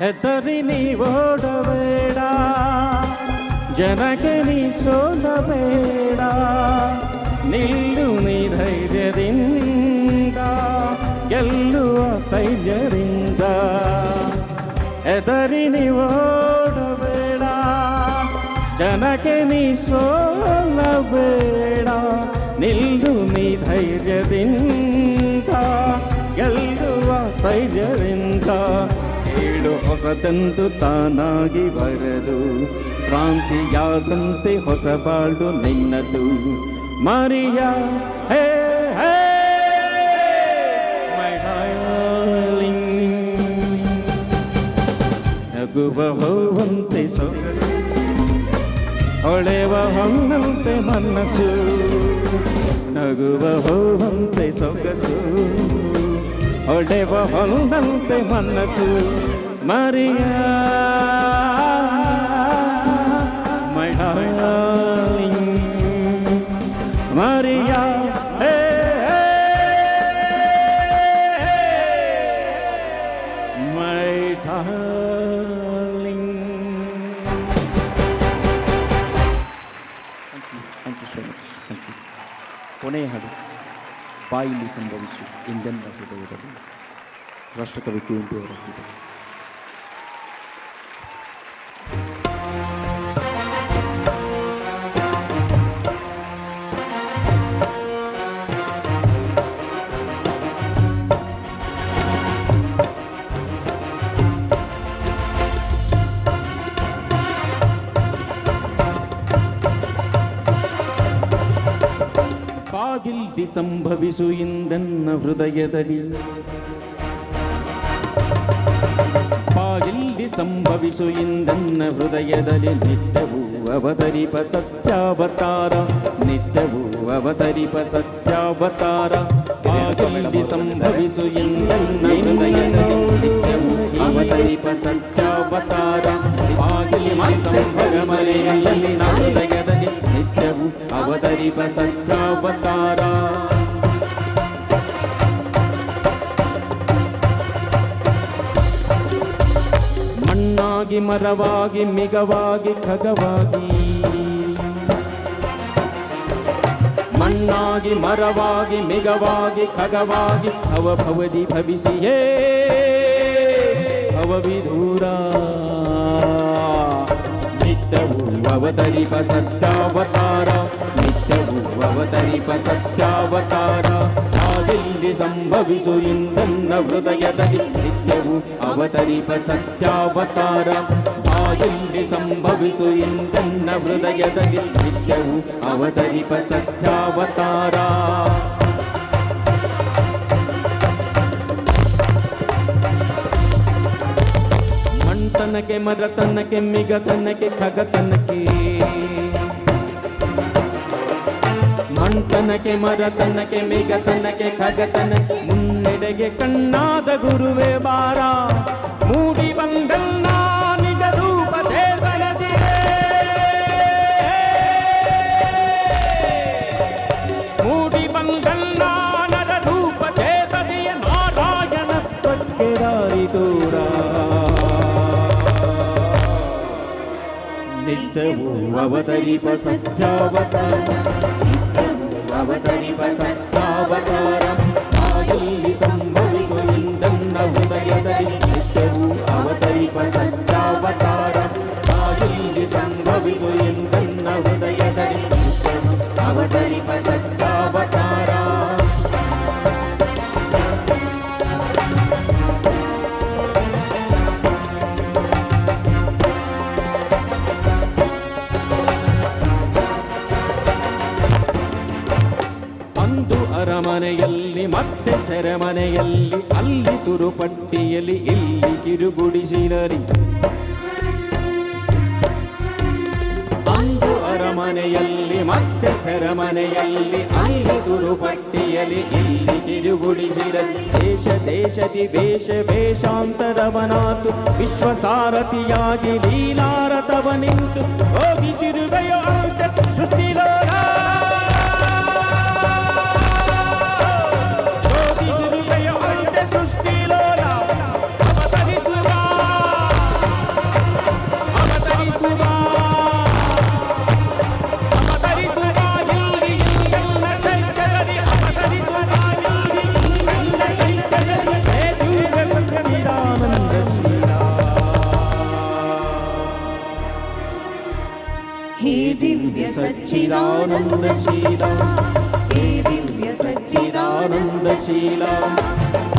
ಹೆದರಿ ನೀ ಓಡಬೇಡ, ಜನಕ್ಕೆ ನೀ ಸೋಲಬೇಡ, ನಿಲ್ಲು ನೀ ಧೈರ್ಯದಿಂದ ಗೆಲ್ಲುವ ಸ್ಥೈರ್ಯದಿಂದ. ಹೆದರಿ ನೀ ಓಡಬೇಡ, ಜನಕ್ಕೆ ನೀ ಸೋಲಬೇಡ, ನಿಲ್ಲು ನೀ ಧೈರ್ಯದಿಂದ ಗೆಲ್ಲುವ ಸ್ಥೈರ್ಯದಿಂದ. ಏಳು ಹೊಸದಂದು ತಾನಾಗಿ ಬರದು, ಕ್ರಾಂತಿಯಾದಂತೆ ಹೊಸ ಬಾಳು ನಿನ್ನದು ಮರಿಯ. ಹೇ ಹೇ ಮೈ ಡಾರ್ಲಿಂಗ್. ನಗುವ ಹೂವಂತೆ ಸೊಗಸು, ಹೊಳೆವ ಹೊನ್ನಂತೆ ಮನಸ್ಸು. ನಗುವ ಹೂವಂತೆ ಸೊಗಸು, ಹೊಳೆವ ಹೊನ್ನಂತೆ ಮನಸ್ಸು Maria my darling Maria. Hey my darling. Thank you so much. Thank you. ಕೊನೆಯ ಹಾಡು ಬಾಯಿಲಿ ಸಂಭವಿಸು ಇಂದೆಂದ ಹೃದಯದಲ್ಲಿ, ರಾಷ್ಟ್ರಕವಿ ಕುವೆಂಪು ಅವರ ಗೀತೆ. ಬಾಗಿಲ್ಲಿ ಸಂಭವಿಸು ಇಂದನ್ನ ಹೃದಯದಲ್ಲಿ, ಬಾಗಿಲ್ಲಿ ಸಂಭವಿಸು ಇಂದನ್ನ ಹೃದಯದಲ್ಲಿ. ನಿತ್ಯವೂ ಅವತರಿಪ ಸತ್ಯಾವತಾರ, ನಿತ್ಯವೂ ಅವತರಿಪ ಸತ್ಯಾವತಾರ. ಬಾಗಿಲ್ಲಿ ಸಂಭವಿಸು ಇಂದನ್ನ ಹೃದಯದಲ್ಲಿ, ನಿತ್ಯವೂ ಅವತರಿಪ ಸತ್ಯಾವತಾರ. ಬಾಗಿಲಿ ಸಂಭ್ರಮರೆಯಲ್ಲಿ ಹೃದಯದಲ್ಲಿ, ನಿತ್ಯವೂ ಅವತರಿಪ ಸತ್ಯಾವತಾರ. ಮಣ್ಣಾಗಿ ಮರವಾಗಿ ಮಿಗವಾಗಿ ಖಗವಾಗಿ, ಮಣ್ಣಾಗಿ ಮರವಾಗಿ ಮಿಗವಾಗಿ ಖಗವಾಗಿ ಭವಭವದಿ ಭವಿಸಿಯೇ ಭವವಿಧೂರ. ನಿತ್ಯವೂ ಅವತರಿಪ ಸತ್ಯಾವತಾರ, ನಿತ್ಯವೂ ಅವತರಿಪ ಸತ್ಯಾವತಾರ. ಬಾಗಿಲ್ಲಿ ಸಂಭವಿಸು ಇಂದನ್ನ ಹೃದಯದಲ್ಲಿ, ನಿತ್ಯವೂ ಅವತರಿಪ ಸತ್ಯಾವತಾರ. ಬಾಗಿಲ್ಲಿ ಸಂಭವಿಸು ಇಂದನ್ನ ಹೃದಯದಲ್ಲಿ, ನಿತ್ಯವೂ ಅವತರಿಪ ಸತ್ಯಾವತಾರ. ಮಣ್ತನಕ್ಕೆ ಮರತನಕ್ಕೆ ಮಿಗತನಕ್ಕೆ ಖಗತನಕ್ಕೆ, ಮಣ್ತನಕ್ಕೆ ಮರತನಕ್ಕೆ ಮಿಗತನಕ್ಕೆ ಖಗತನಕ್ಕೆ. ಮುನ್ನೆಡೆಗೆ ಕಣ್ಣಾದ ಗುರುವೇ ಬಾರ, ಮೂಡಿ ಬಂದನ್ನ ನಿಜ ರೂಪ ಚೇತನದಿರೇ. ಮೂಡಿ ಬಂದನ್ನ ನರ ರೂಪ ಚೇತನೆಯ ನಿತ್ಯವೂ ಅವತರಿಪ ಸತ್ಯಾವತಾರ ನಿತ್ಯವೂ ಅವತರಿಪ ಸತ್ಯಾವತಾರ ಆಯಲ್ಲಿ ಸಂಭವಿಸು ಇಂದನ್ನ ಹೃದಯದಲ್ಲಿ ನಿತ್ಯವೂ ಅವತರಿಪ ಸತ್ಯಾವತಾರ ಆಯಲ್ಲಿ ಸಂಭವಿಸು ಇಂದನ್ನ ಹೃದಯದಲ್ಲಿ ನಿತ್ಯವೂ ಅವತರಿಪ ಸತ್ಯಾವತಾರ ಅಂದು ಅರಮನೆಯಲ್ಲಿ ಮತ್ತೆ ಸೆರೆಮನೆಯಲ್ಲಿ ಅಲ್ಲಿ ತುರುಪಟ್ಟಿಯಲ್ಲಿ ಇಲ್ಲಿ ಕಿರುಗುಡಿಸಿರಲಿ ಅಂದು ಅರಮನೆಯಲ್ಲಿ ಮತ್ತೆ ಸೆರೆಮನೆಯಲ್ಲಿ ಅಲ್ಲಿ ತುರುಪಟ್ಟಿಯಲ್ಲಿ ಇಲ್ಲಿ ಕಿರುಗುಡಿಸಿರಲಿ ದೇಶ ದೇಶದಿ ವೇಷ ವೇಷಾಂತರವನಾತು ವಿಶ್ವಸಾರಥಿಯಾಗಿ ಲೀಲಾರಥವ ನಿಂತು ಹೋಗಿಸಿರುವೆಯೋ ಅಂತ ಸೃಷ್ಟಿಲೋಕ हे दिव्य सच्चिदानन्दशीला हे दिव्य सच्चिदानन्दशीला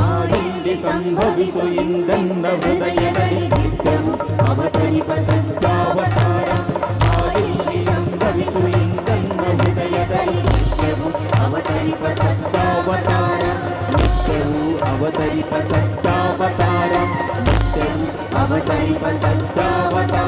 आदिल्य संभविसु इंदन्न हृदयದಲ್ಲಿ ನಿತ್ಯವೂ ಅವತರಿಪ ಸತ್ಯಾವತಾರ ಆದಿಲ್ಯ ಸಂಭವಿಸು ಇಂದನ್ನ ಹೃದಯದಲ್ಲಿ ನಿತ್ಯವೂ ಅವತರಿಪ ಸತ್ಯಾವತಾರ ನಿತ್ಯವೂ ಅವತರಿಪ ಸತ್ಯಾವತಾರ ನಿತ್ಯವೂ ಅವತರಿಪ ಸತ್ಯಾವತಾರ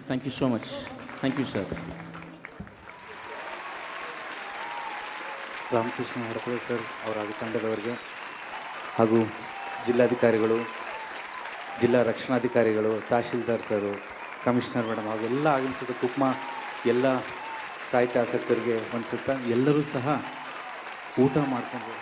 Thank you so much. Thank you, sir. Ramakrishna Hadapada sir ಅವರ ತಂಡದವರಿಗೆ ಹಾಗೂ ಜಿಲ್ಲಾಧಿಕಾರಿಗಳು ಜಿಲ್ಲಾ ರಕ್ಷಣಾಧಿಕಾರಿಗಳು ತಹಶೀಲ್ದಾರ್ ಸರು ಕಮಿಷನರ್ ಮೇಡಮ್ ಅವೆಲ್ಲ ಆಗಮಿಸಿದ ಕುಕ್ಮ ಎಲ್ಲ ಸಾಹಿತ್ಯ ಆಸಕ್ತರಿಗೆ ಅನಿಸುತ್ತಾ ಎಲ್ಲರೂ ಸಹ ಊಟ ಮಾಡಿಕೊಂಡು